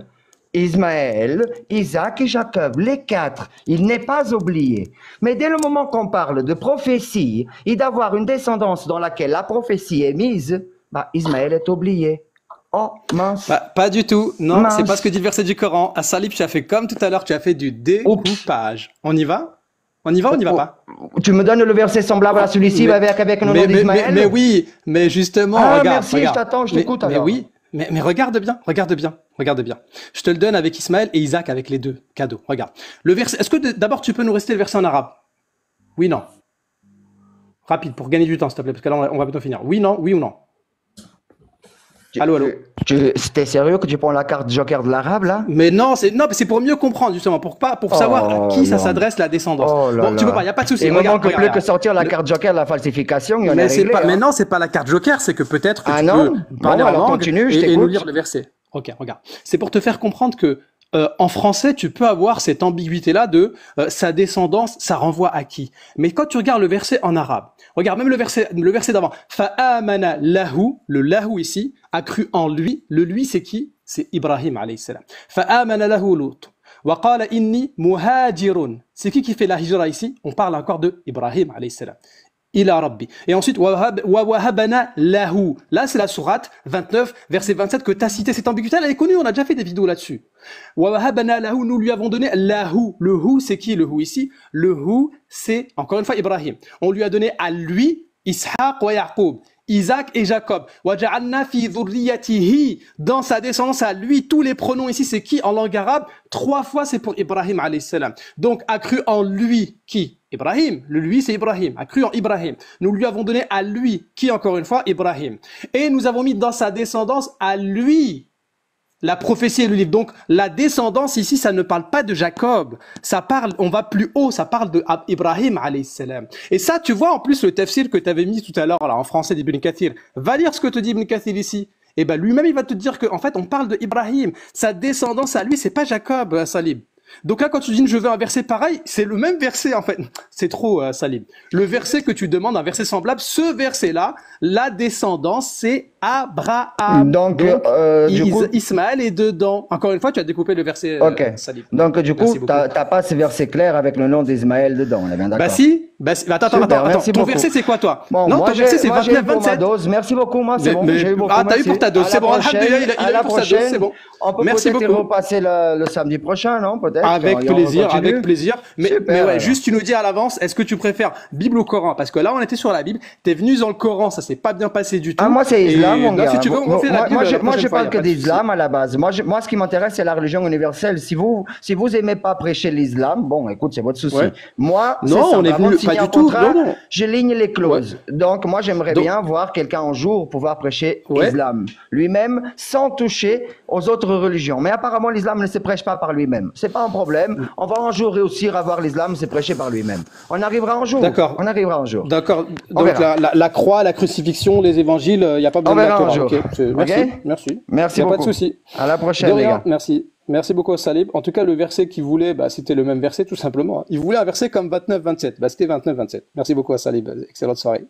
Ismaël, Isaac et Jacob, les 4, il n'est pas oublié. Mais dès le moment qu'on parle de prophétie et d'avoir une descendance dans laquelle la prophétie est mise, Ismaël est oublié. Oh, mince. Pas du tout. Non, c'est pas ce que dit le verset du Coran. À Salib, tu as fait comme tout à l'heure, tu as fait du découpage. On y va? On y va ou on n'y va pas? Tu me donnes le verset semblable à celui-ci avec le nom d'Ismaël? Mais oui, mais justement, regarde. Merci, je t'attends, je t'écoute alors. Mais oui. Mais regarde bien. Je te le donne avec Ismaël et Isaac avec les deux. Cadeau. Regarde. Le verset. Est-ce que d'abord tu peux nous rester le verset en arabe? Oui, non. Rapide pour gagner du temps, s'il te plaît, parce que là on va bientôt finir. Oui, non, oui ou non? Allô. T'es sérieux que tu prends la carte joker de l'arabe là? Mais non, c'est pour mieux comprendre justement, pour savoir à qui ça s'adresse la descendance. Bon, tu peux pas, y a pas de souci. Il me manque plus que sortir la carte joker de la falsification. Mais non, c'est pas la carte joker, c'est que peut-être que tu peux parler en langue et nous lire le verset. Ok, regarde. C'est pour te faire comprendre que en français, tu peux avoir cette ambiguïté-là de sa descendance, ça renvoie à qui? Mais quand tu regardes le verset en arabe, regarde même le verset d'avant. Fa'amana lahu, le lahu ici, a cru en lui. Le lui, c'est qui? C'est Ibrahim alayhi salam. Fa'amana lahu Lut. Wa qala inni muhajirun. C'est qui fait la hijra ici? On parle encore de Ibrahim alayhi salam. Ila Rabbi. Et ensuite, wa wahabana lahu. Là, c'est la sourate 29, verset 27 que tu as cité. Cette ambiguïté, elle est connue, on a déjà fait des vidéos là-dessus. Wa wahabana lahu, nous lui avons donné lahu. Le hu, c'est qui le hu ici? Le hu, c'est, encore une fois, Ibrahim. On lui a donné à lui, Ishaq wa Yaqub. Isaac et Jacob. Wa ja'alna fi dhurriyyatihi. Dans sa descendance à lui, tous les pronoms ici, c'est qui en langue arabe? 3 fois, c'est pour Ibrahim alayhi salam. Donc, a cru en lui, qui? Ibrahim. Le lui, c'est Ibrahim. A cru en Ibrahim. Nous lui avons donné à lui, qui encore une fois? Ibrahim. Et nous avons mis dans sa descendance à lui la prophétie et le livre. Donc, la descendance ici, ça ne parle pas de Jacob. Ça parle, on va plus haut, ça parle de Ibrahim alayhi salam. Et ça, tu vois, en plus, le tafsir que tu avais mis tout à l'heure, là, en français d'Ibn Kathir. Va lire ce que te dit Ibn Kathir ici. Et ben, lui-même, il va te dire que, en fait, on parle de Ibrahim. Sa descendance à lui, c'est pas Jacob, Salib. Donc là, quand tu dis je veux un verset pareil, c'est le même verset en fait. C'est trop, Salim. Le verset que tu demandes, un verset semblable, ce verset-là, la descendance, c'est Abraham. Donc, du coup, Ismaël est dedans. Encore une fois, tu as découpé le verset, ok. Salim. Donc, du coup, Merci beaucoup. t'as pas ce verset clair avec le nom d'Ismaël dedans, on est bien d'accord. Attends, Super, merci ton beaucoup. verset c'est quoi toi? Bon, Non, moi, ton verset c'est j'ai eu pour ma 29-27. dose. Merci beaucoup, moi, c'est bon. J'ai eu beaucoup, t'as eu merci. pour ta dose, À c'est la bon, prochaine, alhamdoulilah, il à a la eu pour sa dose, prochaine. c'est bon. On peut Merci peut-être y beaucoup. repasser le samedi prochain, non? Peut-être. Avec Et on plaisir, continue. avec plaisir. Mais Super, ouais, alors. juste tu nous dis à l'avance, est-ce que tu préfères Bible ou Coran? Parce que là, on était sur la Bible. T'es venu dans le Coran, ça s'est pas bien passé du tout. Ah, moi, c'est islam, Et mon là, gars. si tu veux, on refait la Bible. Moi, la je prochaine fois, parle y a que pas de souci. d'islam à la base. Moi, ce qui m'intéresse, c'est la religion universelle. Si vous aimez pas prêcher l'islam, bon, écoute, c'est votre souci. Ouais. Moi, c'est Non, simple. on est Avant venu de signer pas un du tout. contrat, Non, non. je ligne les clauses. Donc, moi, j'aimerais Donc- bien voir quelqu'un un jour pouvoir prêcher Ouais. l'islam lui-même sans toucher aux autres religions. Mais apparemment, l'islam ne se prêche pas par lui-même. C'est pas un problème. On va un jour réussir à voir l'islam se prêcher par lui-même. On arrivera un jour. D'accord. On arrivera un jour. D'accord. On Donc verra. la croix, la crucifixion, les évangiles, il n'y a pas besoin On de la verra un Torah. jour. Ok. Merci. Ok. Merci. Merci Y a pas de beaucoup. souci. À la De prochaine, les rien. gars. Merci. Merci beaucoup, Salib. En tout cas, le verset qu'il voulait, c'était le même verset, tout simplement. Il voulait un verset comme 29-27. C'était 29-27. Merci beaucoup à Salib. Excellente soirée.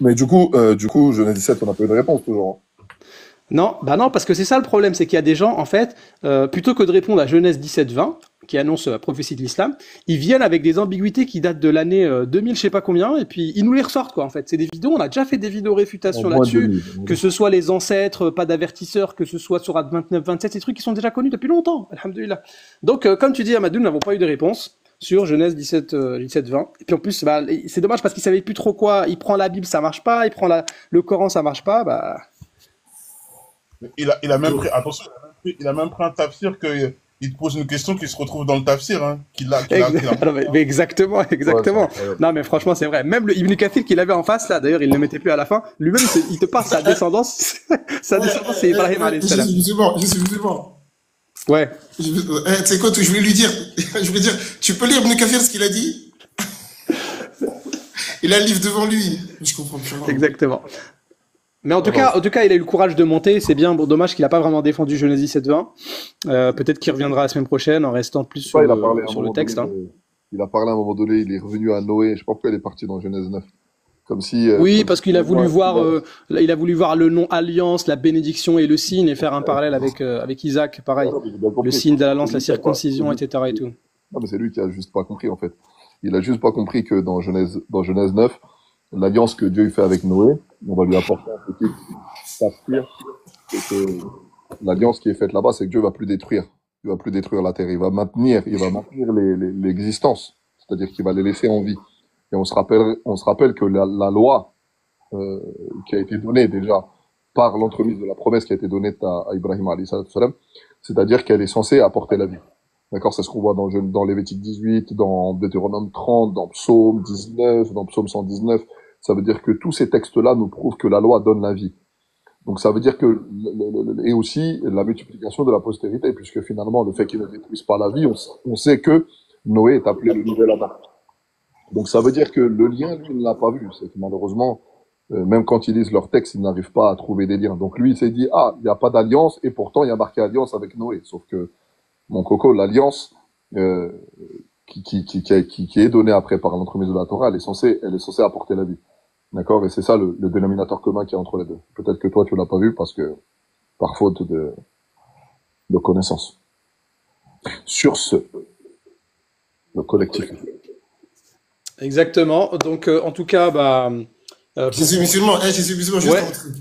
Mais du coup, Genèse 17, on n'a pas eu de réponse toujours. Non, non, parce que c'est ça le problème, c'est qu'il y a des gens, en fait, plutôt que de répondre à Genèse 17-20, qui annonce la prophétie de l'islam, ils viennent avec des ambiguïtés qui datent de l'année 2000, je sais pas combien, et puis ils nous les ressortent, quoi, en fait. C'est des vidéos, on a déjà fait des vidéos réfutation Au moins là-dessus, 2000. que ce soit les ancêtres, pas d'avertisseurs, que ce soit sur 29-27, ces trucs qui sont déjà connus depuis longtemps, alhamdoulilah. Donc, comme tu dis, Amadou, nous n'avons pas eu de réponse sur Genèse 17-20. Et puis en plus, c'est dommage parce qu'il savait plus trop quoi. Il prend la Bible, ça marche pas. Il prend le Coran, ça marche pas. Il a même pris, attention, il a même pris un tafsir que il te pose une question qui se retrouve dans le tafsir, hein, qu'il a. Non, mais exactement. Ouais, Non, mais franchement, c'est vrai. Même le Ibn Kathir qu'il avait en face, là, d'ailleurs, il ne le mettait plus à la fin. Lui-même, il te parle, sa descendance, c'est Ibrahim alayhi Je salam. suis musulman. Ouais. Tu sais quoi, je voulais lui dire, tu peux lire Ibn Kathir ce qu'il a dit? Il a le livre devant lui. Je comprends plus rien. Exactement. Mais en tout cas, il a eu le courage de monter. C'est bien. Bon, dommage qu'il n'a pas vraiment défendu Genèse 17-20. Peut-être qu'il reviendra la semaine prochaine en restant plus sur Il a parlé à un le moment texte. donné, il a parlé à un moment donné, il est revenu à Noé. Je sais pas pourquoi il est parti dans Genèse 9. Comme si. Oui, comme parce si- qu'il a voulu Ouais, voir, il a voulu voir le nom alliance, la bénédiction et le signe et faire un parallèle avec Isaac, pareil. Ouais, j'ai bien compris. Le signe de l'alliance, la C'est lui qui a pas- circoncision, etc. et tout. Non, mais c'est lui qui a juste pas compris, en fait. Il a juste pas compris que dans Genèse 9, l'alliance que Dieu fait avec Noé, on va lui apporter un petit tafsir, c'est que l'alliance qui est faite là-bas, c'est que Dieu va plus détruire. Il va plus détruire la terre. Il va maintenir l'existence. C'est-à-dire qu'il va les laisser en vie. Et on se rappelle que la loi, qui a été donnée déjà par l'entremise de la promesse qui a été donnée à Ibrahim alayhi salam, c'est-à-dire qu'elle est censée apporter la vie. D'accord, c'est ce qu'on voit dans Lévitique 18, dans Deutéronome 30, dans Psaume 19, dans Psaume 119. Ça veut dire que tous ces textes-là nous prouvent que la loi donne la vie. Donc ça veut dire que, et aussi la multiplication de la postérité, puisque finalement le fait qu'ils ne détruisent pas la vie, on sait que Noé est appelé le nouvel Adam. Donc ça veut dire que le lien, lui, il ne l'a pas vu. C'est que malheureusement, même quand ils lisent leur texte, ils n'arrivent pas à trouver des liens. Donc lui, il s'est dit, il n'y a pas d'alliance, et pourtant il y a marqué alliance avec Noé. Sauf que, mon coco, l'alliance qui est donnée après par l'entremise de la Torah, elle est censée apporter la vie. D'accord? Et c'est ça le dénominateur commun qu'il y a entre les deux. Peut-être que toi, tu l'as pas vu parce que, par faute de connaissance. Sur ce, le collectif. Exactement. Donc, en tout cas, Je suis musulman, juste Ouais. un truc.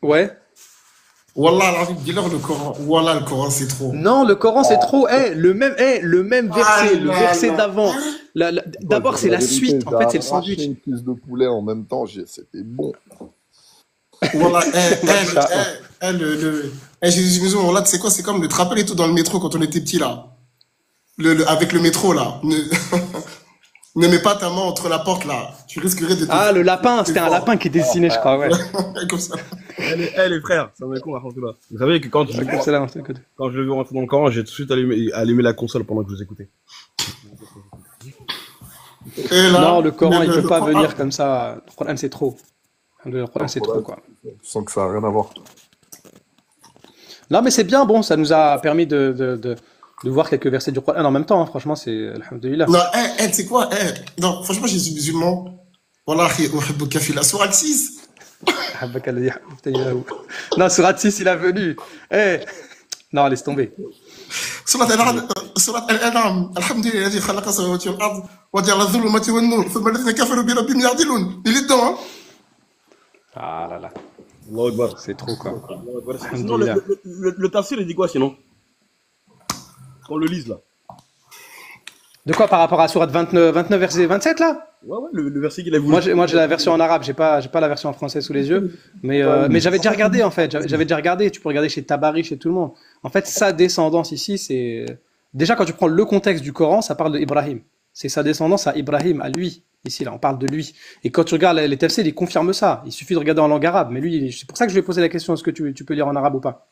ouais. Wallah, la dis-leur le Coran. Wallah, le Coran, c'est trop. Non, le Coran, c'est trop. Le même verset, le verset d'avant. D'abord, c'est la suite. En fait, c'est le sandwich. Une cuisse de poulet en même temps, c'était bon. Voilà, je suis musulman, là, tu sais quoi, c'est comme le rappel et tout dans le métro quand on était petit, là. Avec le métro, là. Ne mets pas ta main entre la porte, là. Tu risquerais de te... Ah, le lapin, c'était un lapin qui est dessiné, je crois, ouais. Comme ça. Les frères, ça m'a con, là. Vous savez que quand je l'ai vu rentrer dans le Coran, j'ai tout de suite allumé la console pendant que je vous écoutais. Et là, Non, le Coran, il peut pas Coran- venir comme ça. Le Coran, c'est trop. Le Coran, c'est trop, quoi. Je sens que ça n'a rien à voir. Non, mais c'est bien, bon, ça nous a permis de de voir quelques versets du Coran en même temps, hein. Franchement, c'est alhamdoulilah. Non, tu sais quoi? Non, franchement, je suis musulman. Wallahi, uhibbuka fillah. Sourate 6. Non, Surat 6, il a venu. Non, laisse tomber. Sourate Al-An'am. Alhamdulillah, الذي خلق السماوات والأرض وجعل الظلمات والنور ثم الذين كفروا بربهم يعدلون. Il est dedans, hein? Ah là là, Allahu Akbar. c'est trop quoi. Allahu Akbar. Sinon, le tafsir, il dit quoi sinon? Qu'on le lise là. De quoi par rapport à Surat 29 verset 27 là? Ouais, le verset qu'il a voulu. Moi j'ai la version en arabe, j'ai pas la version en français sous les yeux, mais j'avais déjà regardé en fait, j'avais déjà regardé, tu peux regarder chez Tabari, chez tout le monde. En fait, sa descendance ici, c'est déjà quand tu prends le contexte du Coran, ça parle d'Ibrahim. C'est sa descendance à Ibrahim, à lui. Ici là, on parle de lui. Et quand tu regardes les tafsirs, ils confirment ça. Il suffit de regarder en langue arabe, mais lui, c'est pour ça que je lui ai posé la question, est-ce que tu peux lire en arabe ou pas?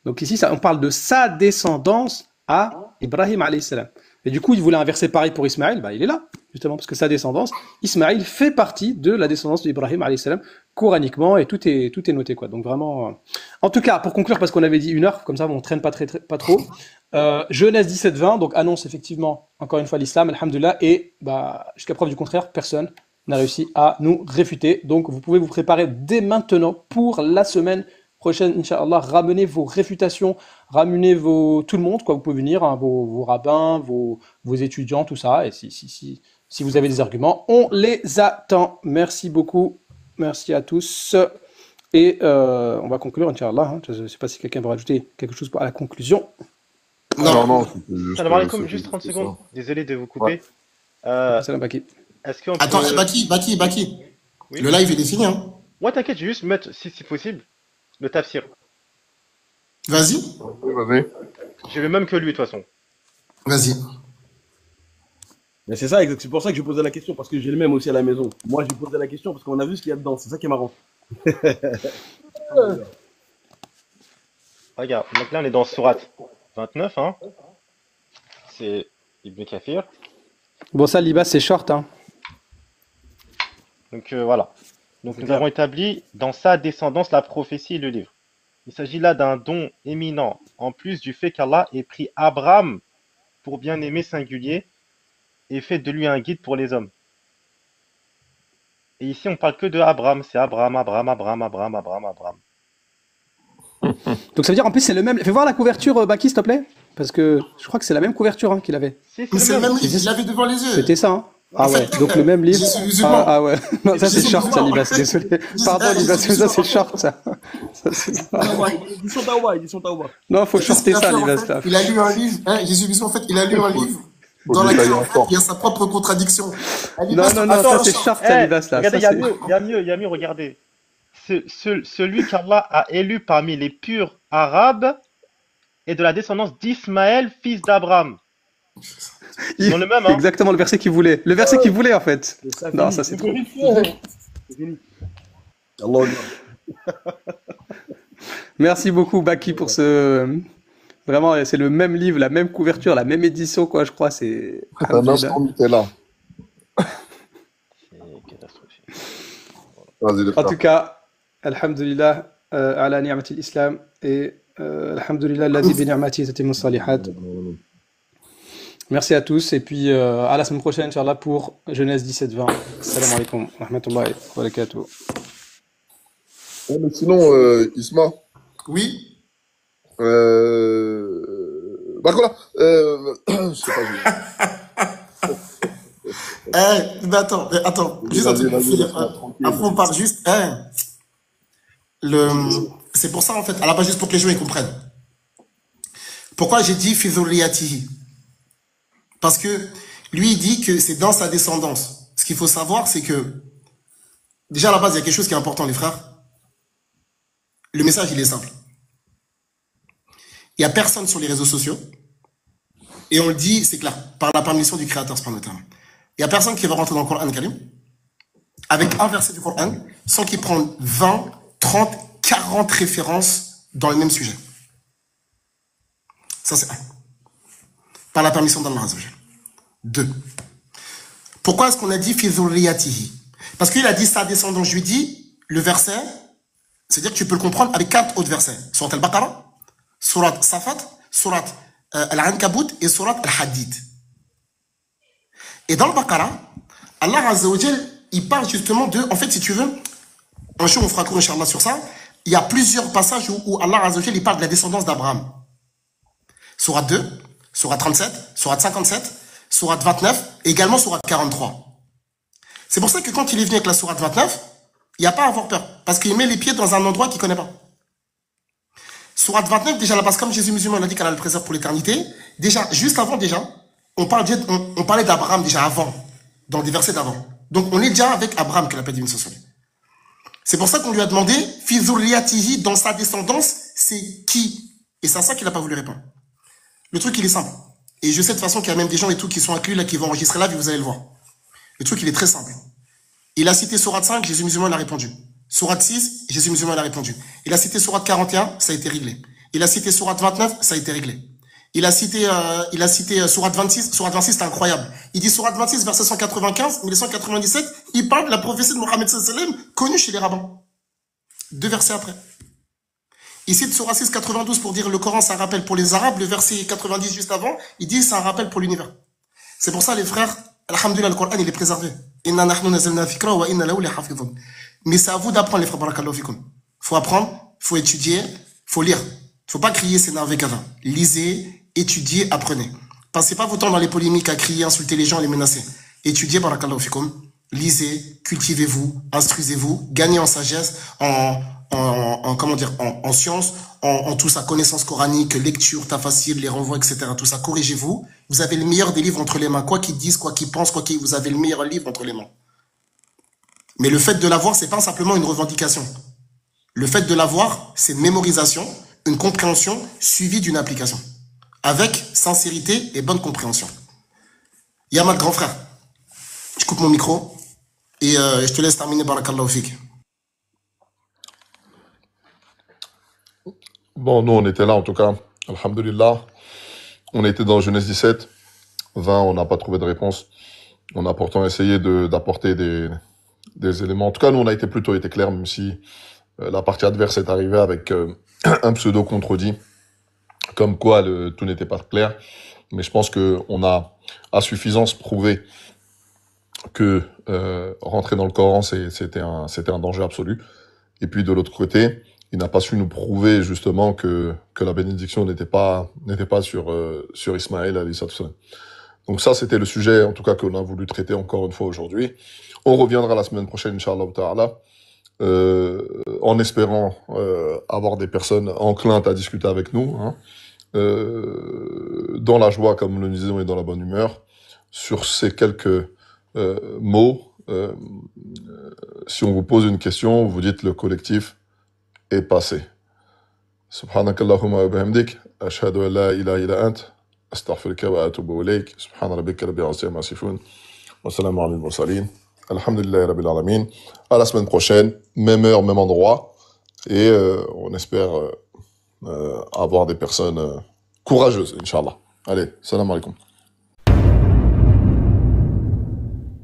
Donc ici, on parle de sa descendance à Ibrahim alayhi salam. Et du coup, il voulait un verset pareil pour Ismaël, bah il est là, justement, parce que sa descendance, Ismaël fait partie de la descendance d'Ibrahim alayhi salam, coraniquement, et tout est noté, quoi. Donc vraiment. En tout cas, pour conclure, parce qu'on avait dit 1 heure, comme ça, on traîne pas trop. Genèse 17-20, donc annonce effectivement, encore une fois, l'islam, alhamdoulilah, et bah, jusqu'à preuve du contraire, personne n'a réussi à nous réfuter. Donc vous pouvez vous préparer dès maintenant pour la semaine prochaine, Inch'Allah. Ramenez vos réfutations, ramenez tout le monde, quoi. Vous pouvez venir, hein, vos rabbins, vos étudiants, tout ça. Et si vous avez des arguments, on les attend. Merci beaucoup. Merci à tous. Et on va conclure, Inch'Allah. Hein. Je ne sais pas si quelqu'un veut rajouter quelque chose à la conclusion. Non. Salam alaikum, juste 30 secondes. Désolé de vous couper. Salam Baki. Est-ce qu'on Attends, peut... Baki. Oui. Le live, il est fini, hein? Ouais, t'inquiète, je vais juste mettre, si c'est possible, le tafsir. Vas-y. Vas-y. J'ai le même que lui, de toute façon. Vas-y. Mais c'est ça, c'est pour ça que je posais la question, parce que j'ai le même aussi à la maison. Moi, j'ai posé la question parce qu'on a vu ce qu'il y a dedans. C'est ça qui est marrant. Regarde, donc là, on est dans Sourate 29, hein. C'est Ibn Kathir. Bon, ça, Libas, c'est short, hein. Donc voilà. Donc nous avons établi dans sa descendance la prophétie et le livre. Il s'agit là d'un don éminent, en plus du fait qu'Allah ait pris Abraham pour bien-aimé singulier et fait de lui un guide pour les hommes. Et ici, on parle que de Abraham. C'est Abraham. Donc ça veut dire, en plus, c'est le même. Fais voir la couverture, Baki, s'il te plaît. Parce que je crois que c'est la même couverture, hein, qu'il avait. C'est le même livre, je l'avais devant les yeux. C'était ça, hein. Ah ouais, donc le même livre. Ah ouais, non, ça c'est short, ça, Libas, désolé. Pardon, Libas, ça c'est short, ça. Ils sont Taouba. Non, faut shorter ça, Libas, là. Il a lu un livre, hein, Jésus Musulman, en fait, il a lu un livre dans lequel il y a sa propre contradiction. Non, ça c'est short, ça, Libas, là. Regardez, il y a mieux, regardez. Celui qu'Allah a élu parmi les purs arabes est de la descendance d'Ismaël, fils d'Abraham. Dans le même, hein. Exactement le verset qu'il voulait. Le verset qu'il voulait, en fait. Non, ça c'est trop. Merci beaucoup, Baki, pour ce. Vraiment, c'est le même livre, la même couverture, la même édition, quoi, je crois. C'est un instant Nutella. En tout cas, alhamdulillah, ala ni'mati l'islam et alhamdulillah, alladhi bi ni'mati tatimmu salihat. Merci à tous et puis à la semaine prochaine, Inch'Allah, pour Genèse 17-20. Salam alaikum wa rahmatullahi wa barakatuh. Mais sinon, Isma. Oui. Bah voilà. Je sais pas. Mais attends. Juste un truc. Après, on parle juste. C'est pour ça, en fait, à la base, juste pour que les gens ils comprennent. Pourquoi j'ai dit Fizuliyatihi? Parce que lui, il dit que c'est dans sa descendance. Ce qu'il faut savoir, c'est que, déjà à la base, il y a quelque chose qui est important, les frères. Le message, il est simple. Il n'y a personne sur les réseaux sociaux. Et on le dit, c'est clair, par la permission du Créateur, subhanahu wa ta'ala. Il n'y a personne qui va rentrer dans le Coran Karim avec un verset du Coran sans qu'il prenne 20, 30, 40 références dans le même sujet. Ça, c'est un. Par la permission d'Allah Azza wa Jalla. 2. Pourquoi est-ce qu'on a dit fi dhurriyatihi? Parce qu'il a dit sa descendance. Je lui dis le verset, c'est-à-dire que tu peux le comprendre avec 4 autres versets. Surat al-Baqarah, Surat Safat, Surat Al-Ankabut et surat Al-Hadid. Et dans le Baqarah, Allah Azza wa Jal, il parle justement de, en fait, si tu veux, un jour on fera court, Inch'Allah, sur ça, il y a plusieurs passages où Allah Azza wa Jal, il parle de la descendance d'Abraham. Surat 2, surat 37, surat 57, surat 29, et également surat 43. C'est pour ça que quand il est venu avec la surat 29, il n'y a pas à avoir peur, parce qu'il met les pieds dans un endroit qu'il ne connaît pas. Surat 29, déjà, là, parce que comme Jésus musulman, il a dit qu'Allah le préserve pour l'éternité, déjà, juste avant, déjà, on parlait d'Abraham déjà avant, dans des versets d'avant. Donc, on est déjà avec Abraham, que la paix divine soit sur lui. C'est pour ça qu'on lui a demandé, Fizurliatihi, dans sa descendance, c'est qui? Et c'est à ça qu'il n'a pas voulu répondre. Le truc, il est simple. Et je sais de toute façon qu'il y a même des gens et tout qui sont inclus là, qui vont enregistrer là, puis vous allez le voir. Le truc, il est très simple. Il a cité Sourate 5, Jésus musulman, il a répondu. Sourate 6, Jésus musulman, il a répondu. Il a cité Sourate 41, ça a été réglé. Il a cité Sourate 29, ça a été réglé. Il a cité Sourate 26, Sourate 26, c'est incroyable. Il dit Sourate 26, verset 195, 1197, il parle de la prophétie de Mohammed sallallahu alayhi wa sallam, connue chez les rabbins. 2 versets après. Il cite Sourate 6, 92 pour dire le Coran, c'est un rappel pour les Arabes. Le verset 90 juste avant, il dit c'est un rappel pour l'univers. C'est pour ça, les frères, alhamdoulilah, le Coran, il est préservé. Inna nahnu nazzalna dhikra wa inna lahu lahafidhun. Mais c'est à vous d'apprendre, les frères, barakallahu fikum. Faut apprendre, faut étudier, faut lire. Faut pas crier, c'est narvé qu'avant. Lisez, étudiez, apprenez. Passez pas votre temps dans les polémiques à crier, insulter les gens, les menacer. Étudiez, barakallahu fikum. Lisez, cultivez-vous, instruisez-vous, gagnez en sagesse, en science, en tout ça, connaissance coranique, lecture, tafsir, les renvois, etc. Tout ça, corrigez-vous. Vous avez le meilleur des livres entre les mains. Quoi qu'ils disent, quoi qu'ils pensent, vous avez le meilleur livre entre les mains. Mais le fait de l'avoir, c'est pas simplement une revendication. Le fait de l'avoir, c'est une mémorisation, une compréhension suivie d'une application. Avec sincérité et bonne compréhension. Yamad, grand frère. Je coupe mon micro et je te laisse terminer, barakallahu fik. Bon, nous, on était là, en tout cas. Alhamdulillah. On était dans Genèse 17, 20, on n'a pas trouvé de réponse. On a pourtant essayé d'apporter des éléments. En tout cas, nous, on a plutôt été clair, même si la partie adverse est arrivée avec un pseudo contredit, comme quoi tout n'était pas clair. Mais je pense qu'on a à suffisance prouvé que rentrer dans le Coran, c'était un danger absolu. Et puis, de l'autre côté, il n'a pas su nous prouver justement que la bénédiction n'était pas sur Ismaël, alayhi salam. Donc ça, c'était le sujet, en tout cas, qu'on a voulu traiter encore une fois aujourd'hui. On reviendra la semaine prochaine, Inch'Allah ta'ala, en espérant avoir des personnes enclines à discuter avec nous, hein, dans la joie, comme nous le disions, et dans la bonne humeur, sur ces quelques mots. Si on vous pose une question, vous dites le collectif est passé. Subhanakallahumma wa bihamdik, ashhadu an la ilaha illa ant, astaghfiruka wa atubu ilayk, subhana rabbika rabbil izzati amma yasifun, wa salamun alal mursalin, alhamdulillahi rabbil alamin. À la semaine prochaine, même heure, même endroit, et on espère avoir des personnes courageuses, Inch'Allah. Allez, salam alaikum.